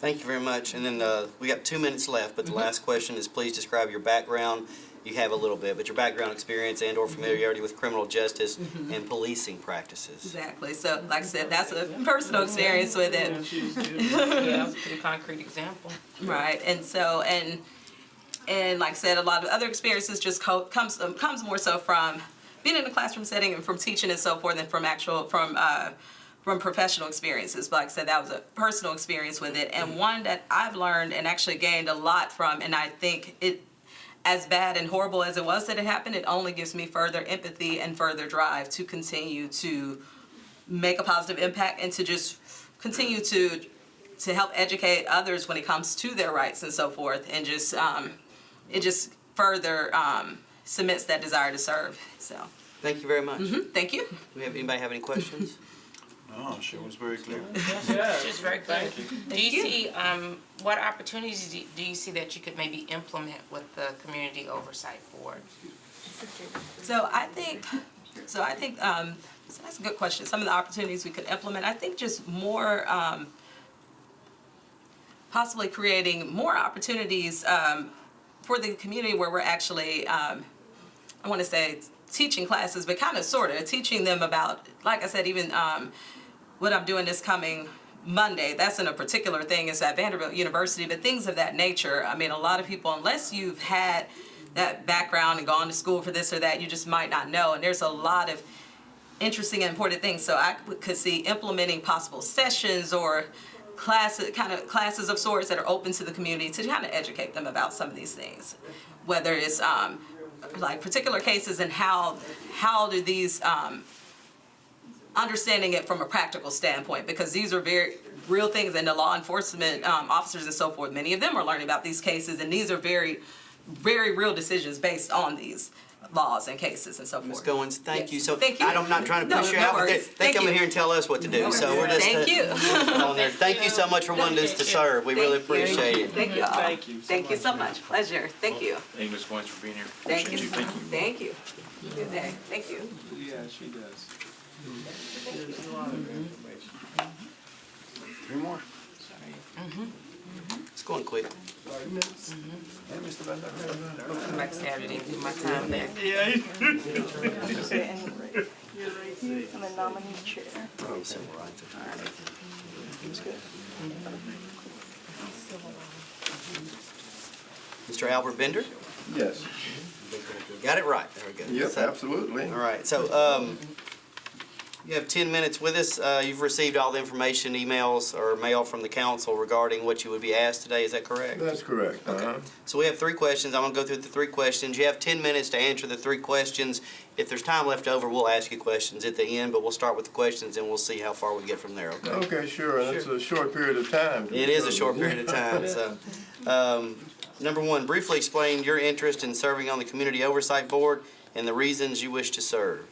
Thank you very much. And then we got 2 minutes left, but the last question is, please describe your background. You have a little bit, but your background experience and or familiarity with criminal justice and policing practices. Exactly. So, like I said, that's a personal experience with it. Yeah, that was a pretty concrete example. Right. And so, and and like I said, a lot of other experiences just comes more so from being in a classroom setting and from teaching and so forth than from professional experiences. But like I said, that was a personal experience with it, and one that I've learned and actually gained a lot from, and I think it, as bad and horrible as it was that it happened, it only gives me further empathy and further drive to continue to make a positive impact and to just continue to help educate others when it comes to their rights and so forth, and just it just further cements that desire to serve. So Thank you very much. thank you. Do anybody have any questions? No, she was very clear. Just very clear. Do you see, what opportunities do you see that you could maybe implement with the Community Oversight Board? So I think so that's a good question. Some of the opportunities we could implement, I think just more, possibly creating more opportunities for the community where we're actually, I want to say teaching classes, but kind of sort of teaching them about, like I said, even what I'm doing this coming Monday. That's in a particular thing. It's at Vanderbilt University, but things of that nature. I mean, a lot of people, unless you've had that background and gone to school for this or that, you just might not know. And there's a lot of interesting and important things. So I could see implementing possible sessions or classes of sorts that are open to the community to kind of educate them about some of these things, whether it's like particular cases and how do these understanding it from a practical standpoint, because these are very real things, and the law enforcement officers and so forth, many of them are learning about these cases, and these are very, very real decisions based on these laws and cases and so forth. Ms. Goins, thank you. So Thank you. I'm not trying to push you no out, but worries. they come in here and tell us what to do. So we're just Thank you. on there. Thank you so much for wanting us to serve. We really appreciate it. Thank you all. Thank you so Thank you much. so much. Pleasure. Thank you. Thank you, Ms. Goins, for being here. Thank you. Appreciate you. Thank you. Good day. Thank you. Yeah, she does. Three more. It's going quick. Hey, Mr. Vandivort. Come back Saturday, do my time back. You're right here, and then nominee chair. Mr. Albert Bender? Yes. Got it right. There we go. Yep, So- absolutely. All right, so you have 10 minutes with us. You've received all the information, emails, or mail from the council regarding what you would be asked today. Is that correct? That's correct. Okay. So we have 3 questions. I'm going to go through the 3 questions. You have 10 minutes to answer the 3 questions. If there's time left over, we'll ask you questions at the end, but we'll start with the questions and we'll see how far we get from there, okay? Okay, sure, and it's a short period of time. It is a short period of time, so. Number 1, briefly explain your interest in serving on the Community Oversight Board and the reasons you wish to serve.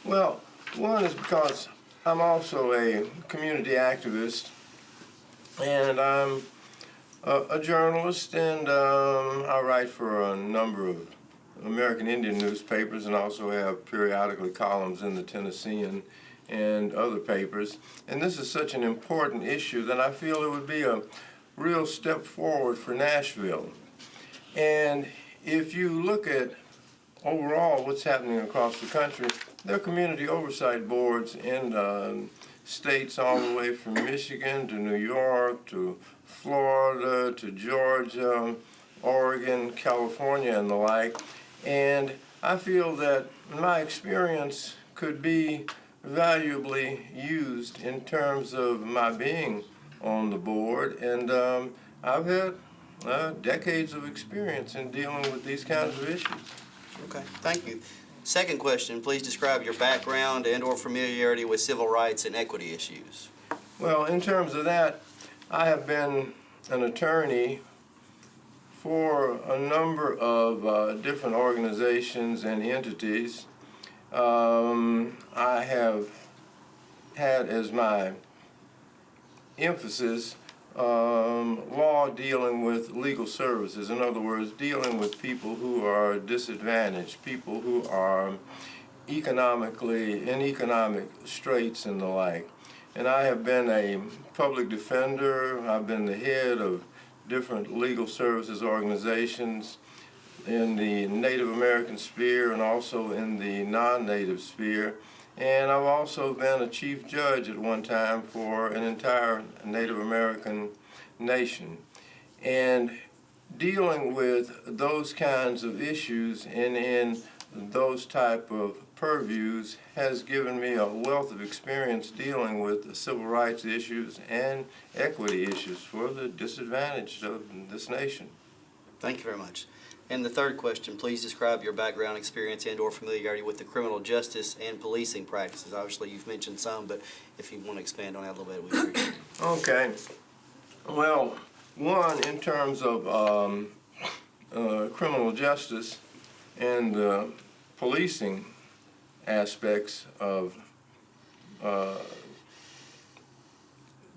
Well, one is because I'm also a community activist, and I'm a journalist, and I write for a number of American Indian newspapers, and also have periodically columns in the Tennessean and other papers. And this is such an important issue that I feel it would be a real step forward for Nashville. And if you look at overall what's happening across the country, there are community oversight boards in states all the way from Michigan to New York to Florida to Georgia, Oregon, California, and the like. And I feel that my experience could be valuably used in terms of my being on the board, and I've had decades of experience in dealing with these kinds of issues. Okay, thank you. Second question, please describe your background and/or familiarity with civil rights and equity issues. Well, in terms of that, I have been an attorney for a number of different organizations and entities. I have had as my emphasis law dealing with legal services. In other words, dealing with people who are disadvantaged, people who are economically in economic straits and the like. And I have been a public defender. I've been the head of different legal services organizations in the Native American sphere and also in the non-Native sphere. And I've also been a chief judge at one time for an entire Native American nation. And dealing with those kinds of issues and in those type of purviews has given me a wealth of experience dealing with civil rights issues and equity issues for the disadvantaged of this nation. Thank you very much. And the third question, please describe your background experience and/or familiarity with the criminal justice and policing practices. Obviously, you've mentioned some, but if you want to expand on that a little bit, we appreciate it. Okay. Well, one, in terms of criminal justice and policing aspects of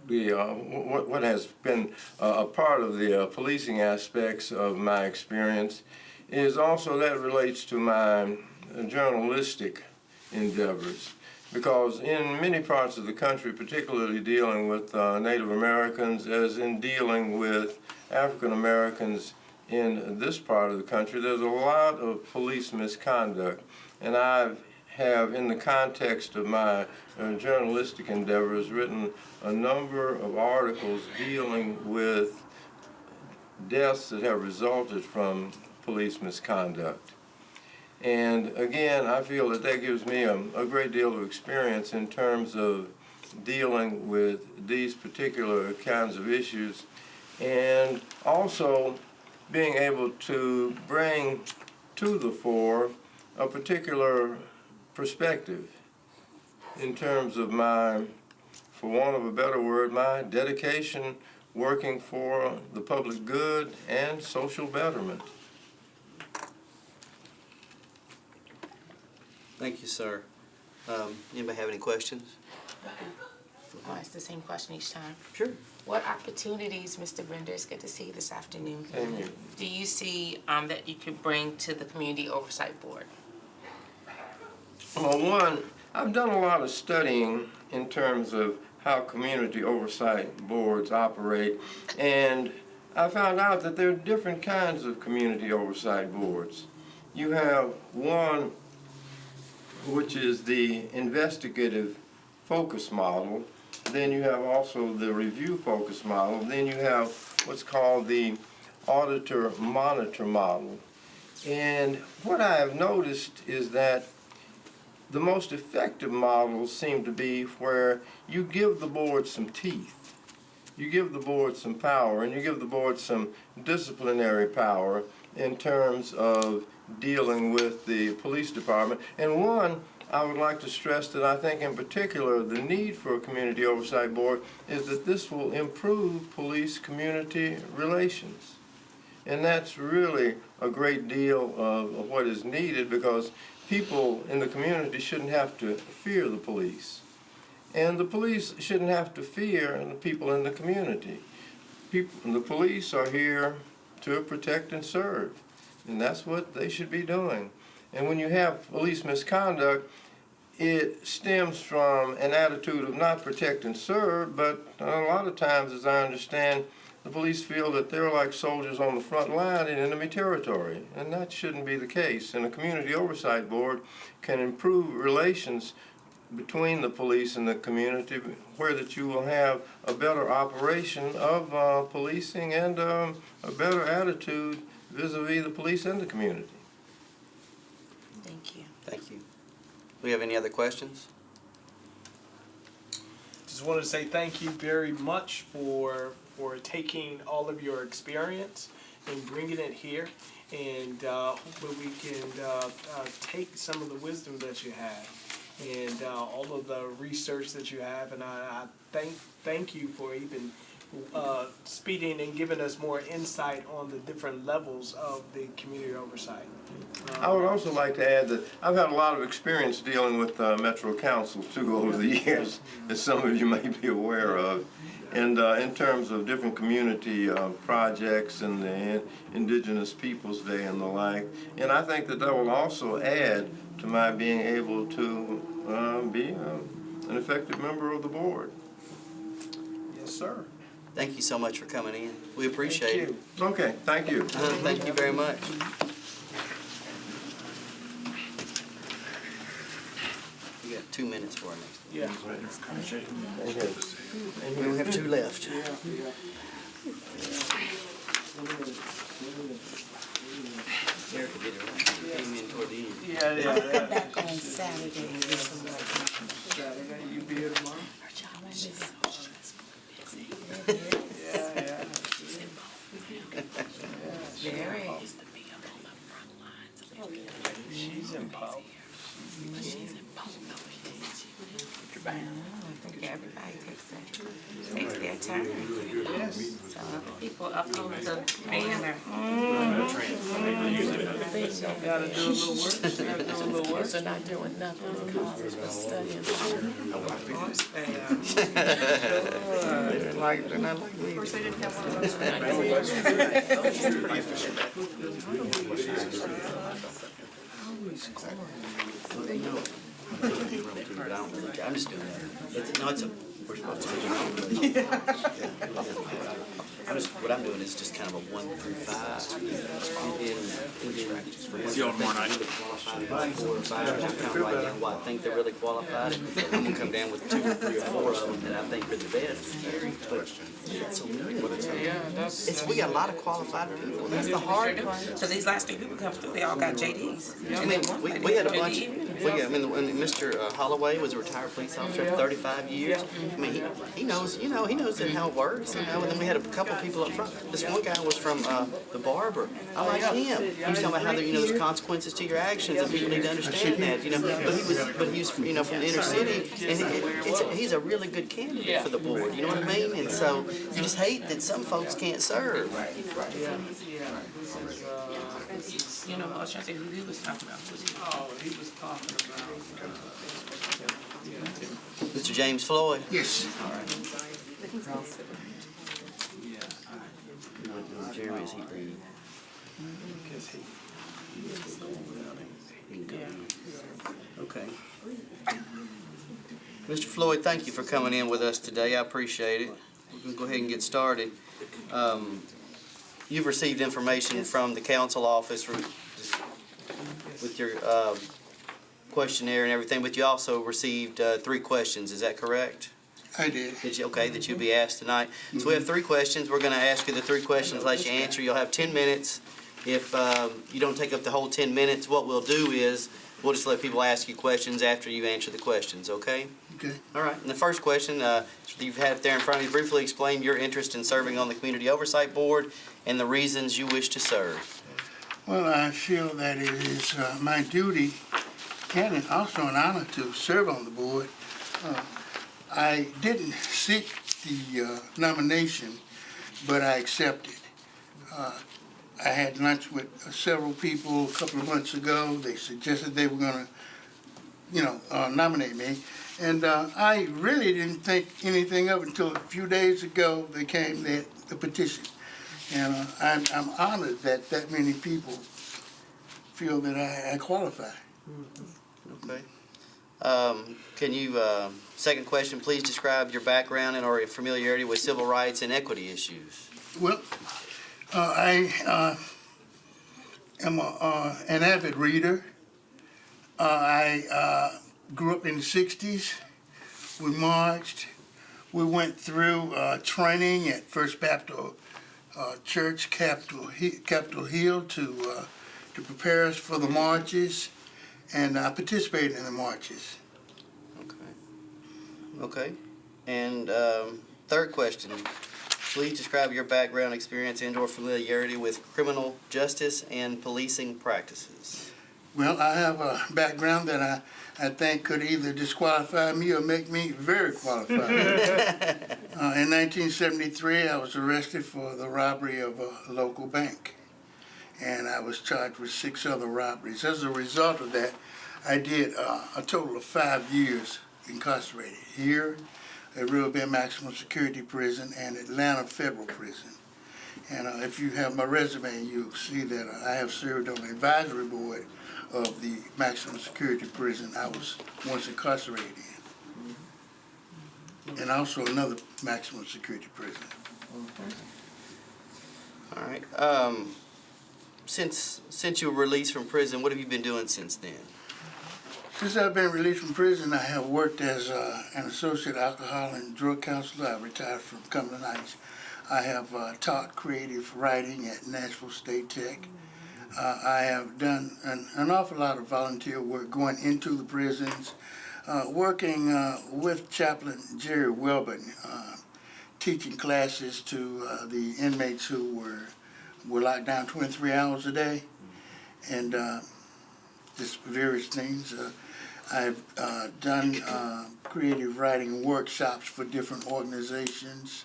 what has been a part of the policing aspects of my experience is also that relates to my journalistic endeavors. Because in many parts of the country, particularly dealing with Native Americans, as in dealing with African Americans in this part of the country, there's a lot of police misconduct. And I have, in the context of my journalistic endeavors, written a number of articles dealing with deaths that have resulted from police misconduct. And again, I feel that that gives me a great deal of experience in terms of dealing with these particular kinds of issues, and also being able to bring to the fore a particular perspective in terms of my, for want of a better word, my dedication working for the public good and social betterment. Thank you, sir. Anybody have any questions? I'll ask the same question each time. Sure. What opportunities, Mr. Brender, it's good to see you this afternoon, do you see that you could bring to the Community Oversight Board? Well, one, I've done a lot of studying in terms of how community oversight boards operate, and I found out that there are different kinds of community oversight boards. You have one which is the investigative focus model. Then you have also the review focus model. Then you have what's called the auditor monitor model. And what I have noticed is that the most effective models seem to be where you give the board some teeth. You give the board some power, and you give the board some disciplinary power in terms of dealing with the police department. And one, I would like to stress that I think in particular the need for a community oversight board is that this will improve police-community relations. And that's really a great deal of what is needed, because people in the community shouldn't have to fear the police. And the police shouldn't have to fear the people in the community. The police are here to protect and serve, and that's what they should be doing. And when you have police misconduct, it stems from an attitude of not protect and serve, but a lot of times, as I understand, the police feel that they're like soldiers on the front line in enemy territory, and that shouldn't be the case. And a community oversight board can improve relations between the police and the community, where that you will have a better operation of policing and a better attitude vis-a-vis the police and the community. Thank you. Thank you. Do we have any other questions? Just wanted to say thank you very much for taking all of your experience and bringing it here, and hopefully we can take some of the wisdom that you have and all of the research that you have, and I thank you for even speeding and giving us more insight on the different levels of the community oversight. I would also like to add that I've had a lot of experience dealing with Metro Council too over the years, as some of you may be aware of. And in terms of different community projects and the Indigenous Peoples Day and the like. And I think that will also add to my being able to be an effective member of the board. Yes, sir. Thank you so much for coming in. We appreciate it. Okay, thank you. Thank you very much. We got 2 minutes for our next one. Yeah. We only have 2 left. yeah. Back on Saturday. Saturday, you be here tomorrow? Very. She's in power. I think everybody takes their turn. So other people up on the banner. Gotta do a little work. Kids are not doing nothing in college but studying. They're not like me. Of course, I didn't have one of those. I'm just doing that. We're supposed to. What I'm doing is just kind of a 1 through 5. See y'all tomorrow night. 4 or 5, I'm kind of writing down why I think they're really qualified. I'm gonna come down with 2 or 3 or 4 of them that I think are the best. But it's a little. We got a lot of qualified people. That's the hard part. So these last 2 people come through, they all got JDs. I mean, we had a bunch. When Mr. Holloway was a retired police officer for 35 years. I mean, he knows, he knows how it works, And then we had a couple people up front. This one guy was from the barber. I like him. He was talking about how there's consequences to your actions, and people need to understand that. But he was from the inner city, and he's a really good candidate for the board. You know what I mean? And so you just hate that some folks can't serve. You know, I was trying to say who he was talking about. Oh, he was talking about. Mr. James Floyd. Yes. Jeremy, is he lead? Okay. Mr. Floyd, thank you for coming in with us today. I appreciate it. We can go ahead and get started. You've received information from the council office with your questionnaire and everything, but you also received 3 questions. Is that correct? I did. That you'll be asked tonight. So we have 3 questions. We're going to ask you the 3 questions, let you answer. You'll have 10 minutes. If you don't take up the whole 10 minutes, what we'll do is we'll just let people ask you questions after you answer the questions, okay? Okay. All right. And the first question, you've had it there in front of you. Briefly explain your interest in serving on the Community Oversight Board and the reasons you wish to serve. Well, I feel that it is my duty and also an honor to serve on the board. I didn't seek the nomination, but I accepted. I had lunch with several people a couple of months ago. They suggested they were going to, nominate me. And I really didn't think anything of it until a few days ago they came the petition. And I'm honored that many people feel that I qualify. Okay. Can you, second question, please describe your background and or your familiarity with civil rights and equity issues. Well, I am an avid reader. I grew up in the 60s. We marched. We went through training at First Baptist Church, Capitol Hill, to prepare us for the marches, and I participated in the marches. Okay. And third question, please describe your background, experience, and or familiarity with criminal justice and policing practices. Well, I have a background that I think could either disqualify me or make me very qualified. In 1973, I was arrested for the robbery of a local bank, and I was charged with 6 other robberies. As a result of that, I did a total of 5 years incarcerated here at Rio Bend Maximum Security Prison and Atlanta Federal Prison. And if you have my resume, you'll see that I have served on the advisory board of the maximum security prison I was once incarcerated in, and also another maximum security prison. All right. Since you were released from prison, what have you been doing since then? Since I've been released from prison, I have worked as an associate alcohol and drug counselor. I retired from Cumberland Heights. I have taught creative writing at Nashville State Tech. I have done an awful lot of volunteer work going into the prisons, working with Chaplain Jerry Wilburn, teaching classes to the inmates who were locked down 23 hours a day, and just various things. I've done creative writing workshops for different organizations,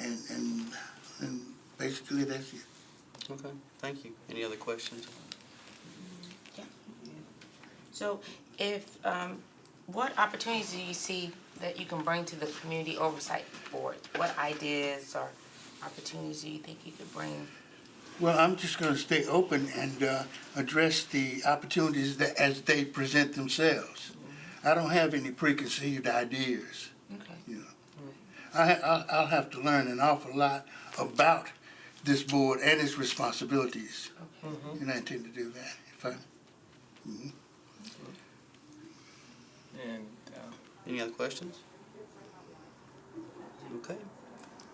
and basically that's it. Okay, thank you. Any other questions? So if, what opportunities do you see that you can bring to the Community Oversight Board? What ideas or opportunities do you think you could bring? Well, I'm just going to stay open and address the opportunities that, as they present themselves. I don't have any preconceived ideas. Okay. You know, I'll have to learn an awful lot about this board and its responsibilities, and I intend to do that. If I. And Any other questions? Okay.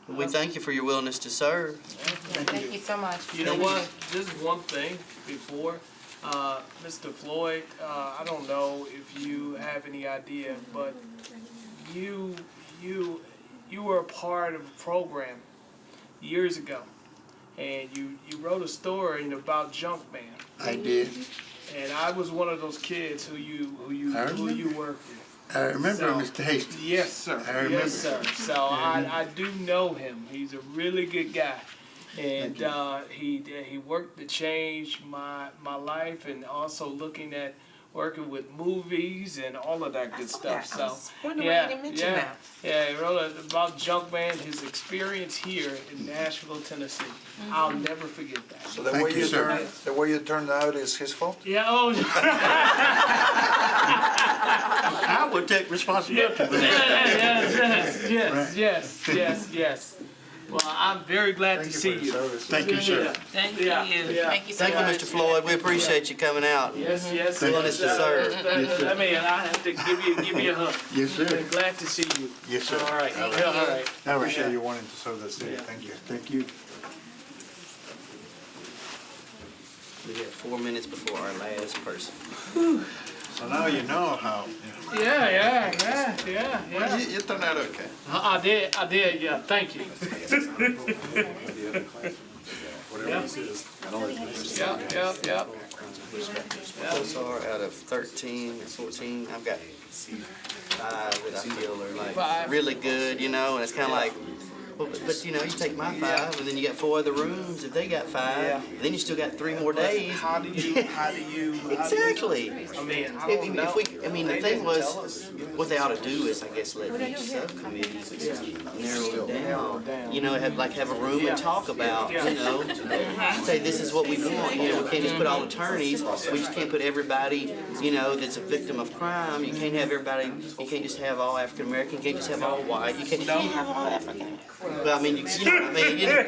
Well, we thank you for your willingness to serve. Thank you so much. you know what? Just one thing before, Mr. Floyd. I don't know if you have any idea, but you were a part of a program years ago, and you wrote a story about Junkman. I did. And I was one of those kids who you worked with. I remember So, Mr. Hastings. Yes, sir. I remember. Yes, sir. So I do know him. He's a really good guy, and he worked to change my life, and also looking at working with movies and all of that good stuff. So yeah, he wrote about Junkman, his experience here in Nashville, Tennessee. I'll never forget that. So the way you turned out is his fault? Yeah. Oh. I would take responsibility for that. Yes. Well, I'm very glad to see you. Thank you, sir. Thank you. Yeah. Thank you so Thank you, much. Mr. Floyd. We appreciate you coming out. Yes. Willingness to serve. I mean, I have to give you a hug. Yes, sir. I'm glad to see you. Yes, sir. All right. I appreciate you wanting to serve the city. Thank you. Thank you. We have 4 minutes before our last person. So now you know how. Yeah. Well, you turned out okay. I did, yeah, thank you. Yep. Those are out of 13 or 14. I've got 5 that I feel are like really good, you know, and it's kind of like, well, but you know, you take my 5, and then you got 4 other rooms. If they got 5, and then you still got 3 more days. How do you? Exactly. I mean, I don't know. The thing was, what they ought to do is, I guess, let each subcommittee narrow it down. You know, have a room and talk about, you know, say this is what we want. You know, we can't just put all attorneys. We just can't put everybody, you know, that's a victim of crime. You can't have everybody. You can't just have all African American. You can't just have all white. You can't have all African. But I mean, you know what I mean. You know,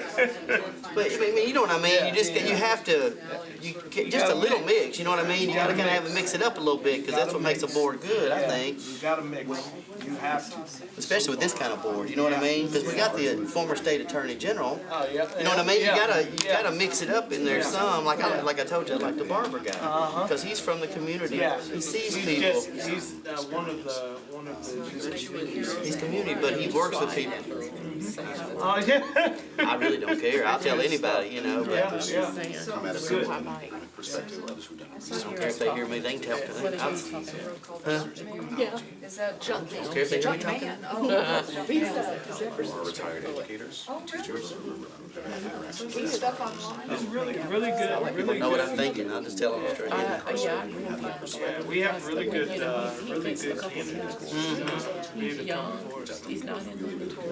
but I mean, you know what I mean. You have to. You get just a little mix. You know what I mean. You got to kind of have it mix it up a little bit because that's what makes a board good. I think. You got to mix. You have to. Especially with this kind of board, you know what I mean? Because we got the former state attorney general. Oh, yeah. You know what I mean? You gotta mix it up in there some. Like I told you, like the barber guy, because he's from the community. Yeah. He sees people. He's one of the. He's community, but he works with people. Oh yeah. I really don't care. I'll tell anybody, you know. But Good. I don't care if they hear me. They can tell. Is that junk? I don't care if they hear me talking. Our retired educators, teachers. Stuff online. It's really good. People know what I'm thinking. I'll just tell them straight. Yeah, we have really good candidates.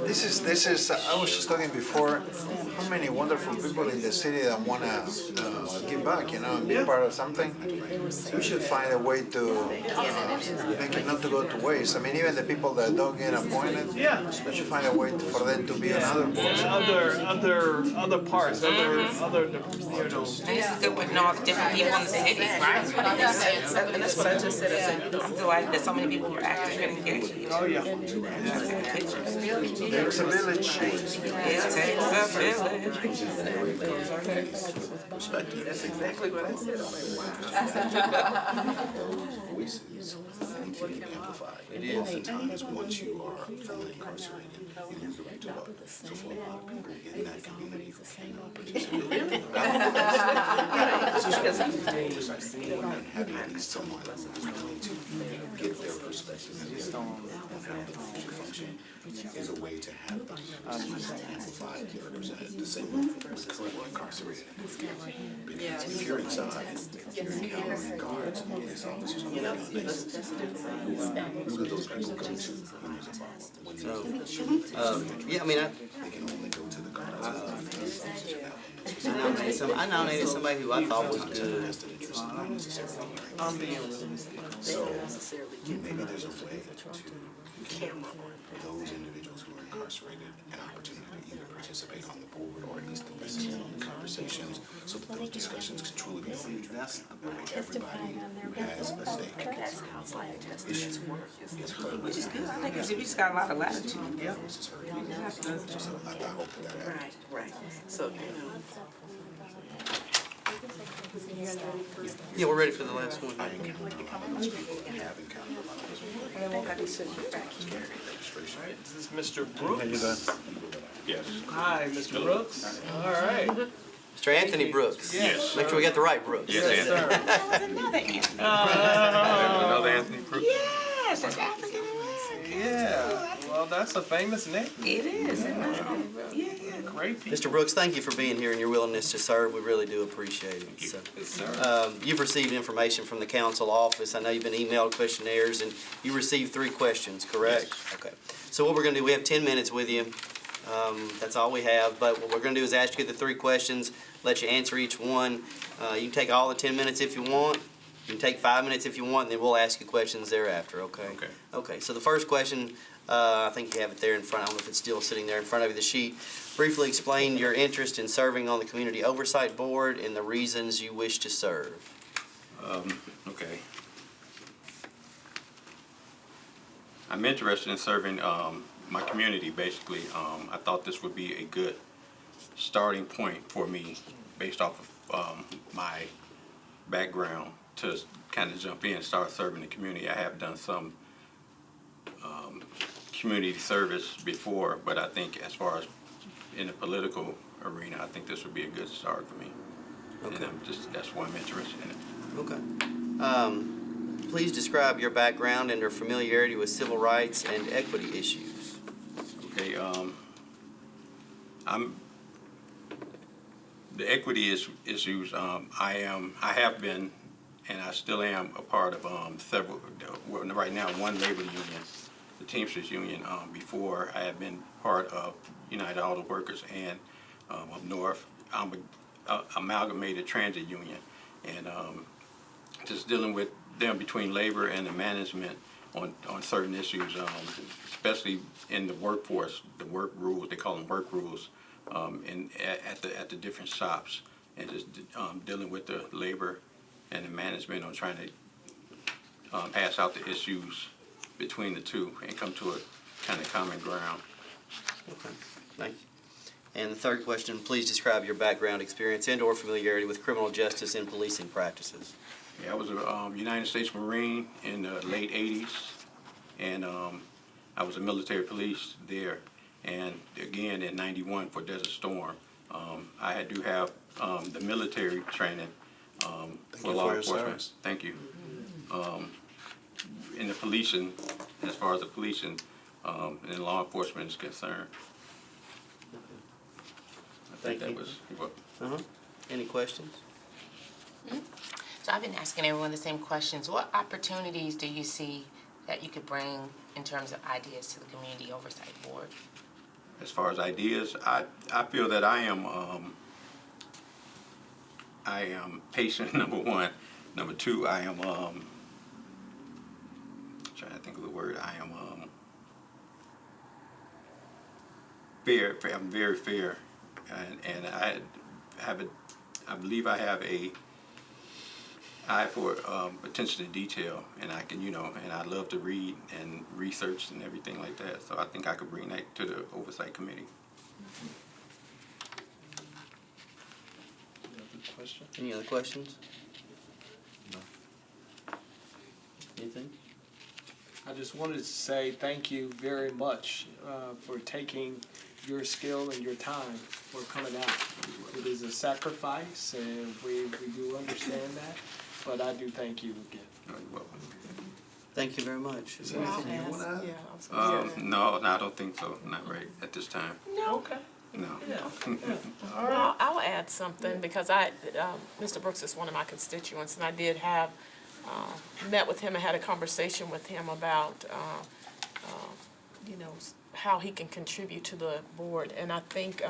This is. I was just talking before. How many wonderful people in the city that wanna give back, you know, and be part of something. We should find a way to make it not to go to waste. I mean, even the people that don't get appointed. Yeah. We should find a way for them to be on other boards. Other parts, other, you know. This is good with knowing different people in the city, right? That's what I just said. And that's what I just said. I said, I feel like there's so many people who are active and engaged. Oh, yeah. There's a village That's exactly what I said. Voices need to be amplified. It is. Oftentimes, once you are fully incarcerated, you lose the right to vote. So for a lot of people in that community who cannot participate in having at least someone who is willing to give their perspective on how the function function is a way to have them amplified and represented the same way for people incarcerated. Because if you're inside, if you're encountering guards and police officers on a regular basis, who do those people go to when there's a problem? When Yeah, I mean, they can only go to the guards. I nominated somebody who I thought was good. I'm being realistic. So maybe there's a way to give those individuals who are incarcerated an opportunity to either participate on the board or at least to listen to conversations so that those discussions can truly be neutral. That way everybody who has a stake in the issue is heard. Which is good. I think we just got a lot of latitude. Yeah. I hope that happens. Right. So, Yeah, we're ready for the last one. I encounter a lot of those people and have encountered a lot of those people. and then we'll have to sit back here. This is Mr. Brooks. Yes. Hi, Mr. Brooks. All right. Mr. Anthony Brooks. Yes. Make sure we got the right Brooks. Yes, Sir. That was another Anthony. Another Anthony Brooks? Yes, that's African American. Yeah. Well, that's a famous name. It is. Yeah. Great people. Mr. Brooks, thank you for being here and your willingness to serve. We really do appreciate it. So, Yes, sir. you've received information from the council office. I know you've been emailed questionnaires, and you received 3 questions, correct? Yes. Okay. So what we're going to do, we have 10 minutes with you. That's all we have. But what we're going to do is ask you the 3 questions, let you answer each one. You can take all the 10 minutes if you want. You can take 5 minutes if you want, and then we'll ask you questions thereafter, okay? Okay. Okay, so the first question, I think you have it there in front. I don't know if it's still sitting there in front of you, the sheet. Briefly explain your interest in serving on the Community Oversight Board and the reasons you wish to serve. Okay. I'm interested in serving my community, basically. I thought this would be a good starting point for me based off of my background to kind of jump in and start serving the community. I have done some community service before, but I think as far as in the political arena, I think this would be a good start for me. Okay. And that's why I'm interested in it. Okay. Please describe your background and your familiarity with civil rights and equity issues. Okay, the equity issues, I have been, and I still am a part of several, well, right now, one labor union, the Teamsters Union. Before, I had been part of United Auto Workers and up north, Amalgamated Transit Union, and just dealing with them between labor and the management on certain issues, especially in the workforce, the work rules, they call them work rules, at the different shops, and just dealing with the labor and the management on trying to hash out the issues between the two and come to a kind of common ground. Okay, thank you. And the third question, please describe your background, experience, and/or familiarity with criminal justice and policing practices. Yeah, I was a United States Marine in the late 80s, and I was a military police there. And again, in 91 for Desert Storm, I do have the military training for law enforcement. Thank you. In the policing, as far as the policing and law enforcement is concerned. I think that was what. Any questions? So I've been asking everyone the same questions. What opportunities do you see that you could bring in terms of ideas to the Community Oversight Board? As far as ideas, I feel that I am patient, number one. Number two, I am trying to think of the word. I am fair. I'm very fair, and I believe I have a eye for attention to detail, and I can, and I love to read and research and everything like that. So I think I could bring that to the Oversight Committee. Any other questions? No. Anything? I just wanted to say thank you very much for taking your skill and your time for coming out. It is a sacrifice, and we do understand that, but I do thank you again. Thank you very much. Is there anything you want to add? Yeah, I was gonna say that. No, I don't think so. Not right at this time. No, okay. No. Well, I'll add something because Mr. Brooks is one of my constituents, and I did have, met with him and had a conversation with him about, how he can contribute to the board. And I think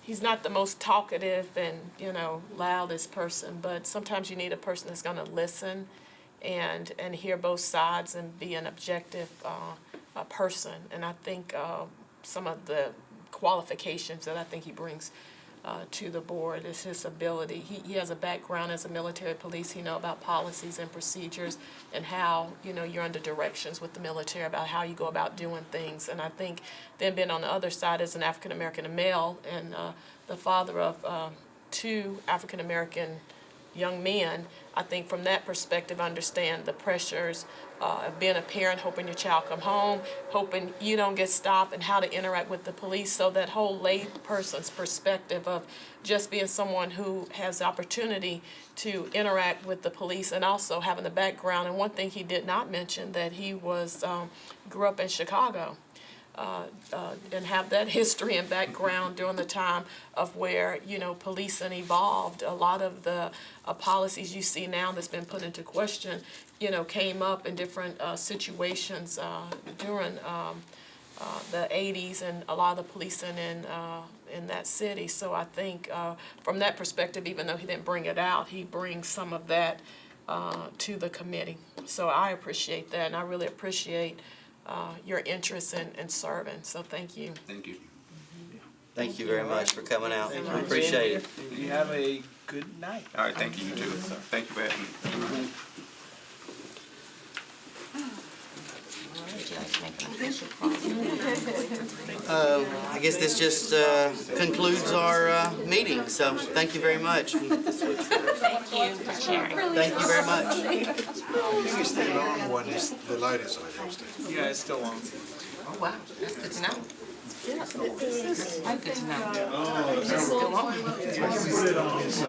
he's not the most talkative and, loudest person, but sometimes you need a person that's gonna listen and hear both sides and be an objective person. And I think some of the qualifications that I think he brings to the board is his ability. He has a background as a military police. He knows about policies and procedures and how, you're under directions with the military about how you go about doing things. And I think then being on the other side as an African-American male and the father of 2 African-American young men, I think from that perspective, understand the pressures of being a parent, hoping your child come home, hoping you don't get stopped, and how to interact with the police. So that whole lay person's perspective of just being someone who has the opportunity to interact with the police and also having the background. And one thing he did not mention, that he was grew up in Chicago. And have that history and background during the time of where, policing evolved. A lot of the policies you see now that's been put into question, came up in different situations during the 80s and a lot of the policing in that city. So I think from that perspective, even though he didn't bring it out, he brings some of that to the committee. So I appreciate that, and I really appreciate your interest in serving, so thank you. Thank you. Thank you very much for coming out. I appreciate it. You have a good night. All right, thank you, you too. Thank you for having me. Would you like to make an official call? I guess this just concludes our meeting, so thank you very much. Thank you for sharing. Thank you very much. You can stay on when the light is on. Yeah, it's still on. Oh, wow, that's good to know. That's good to know. It's still on.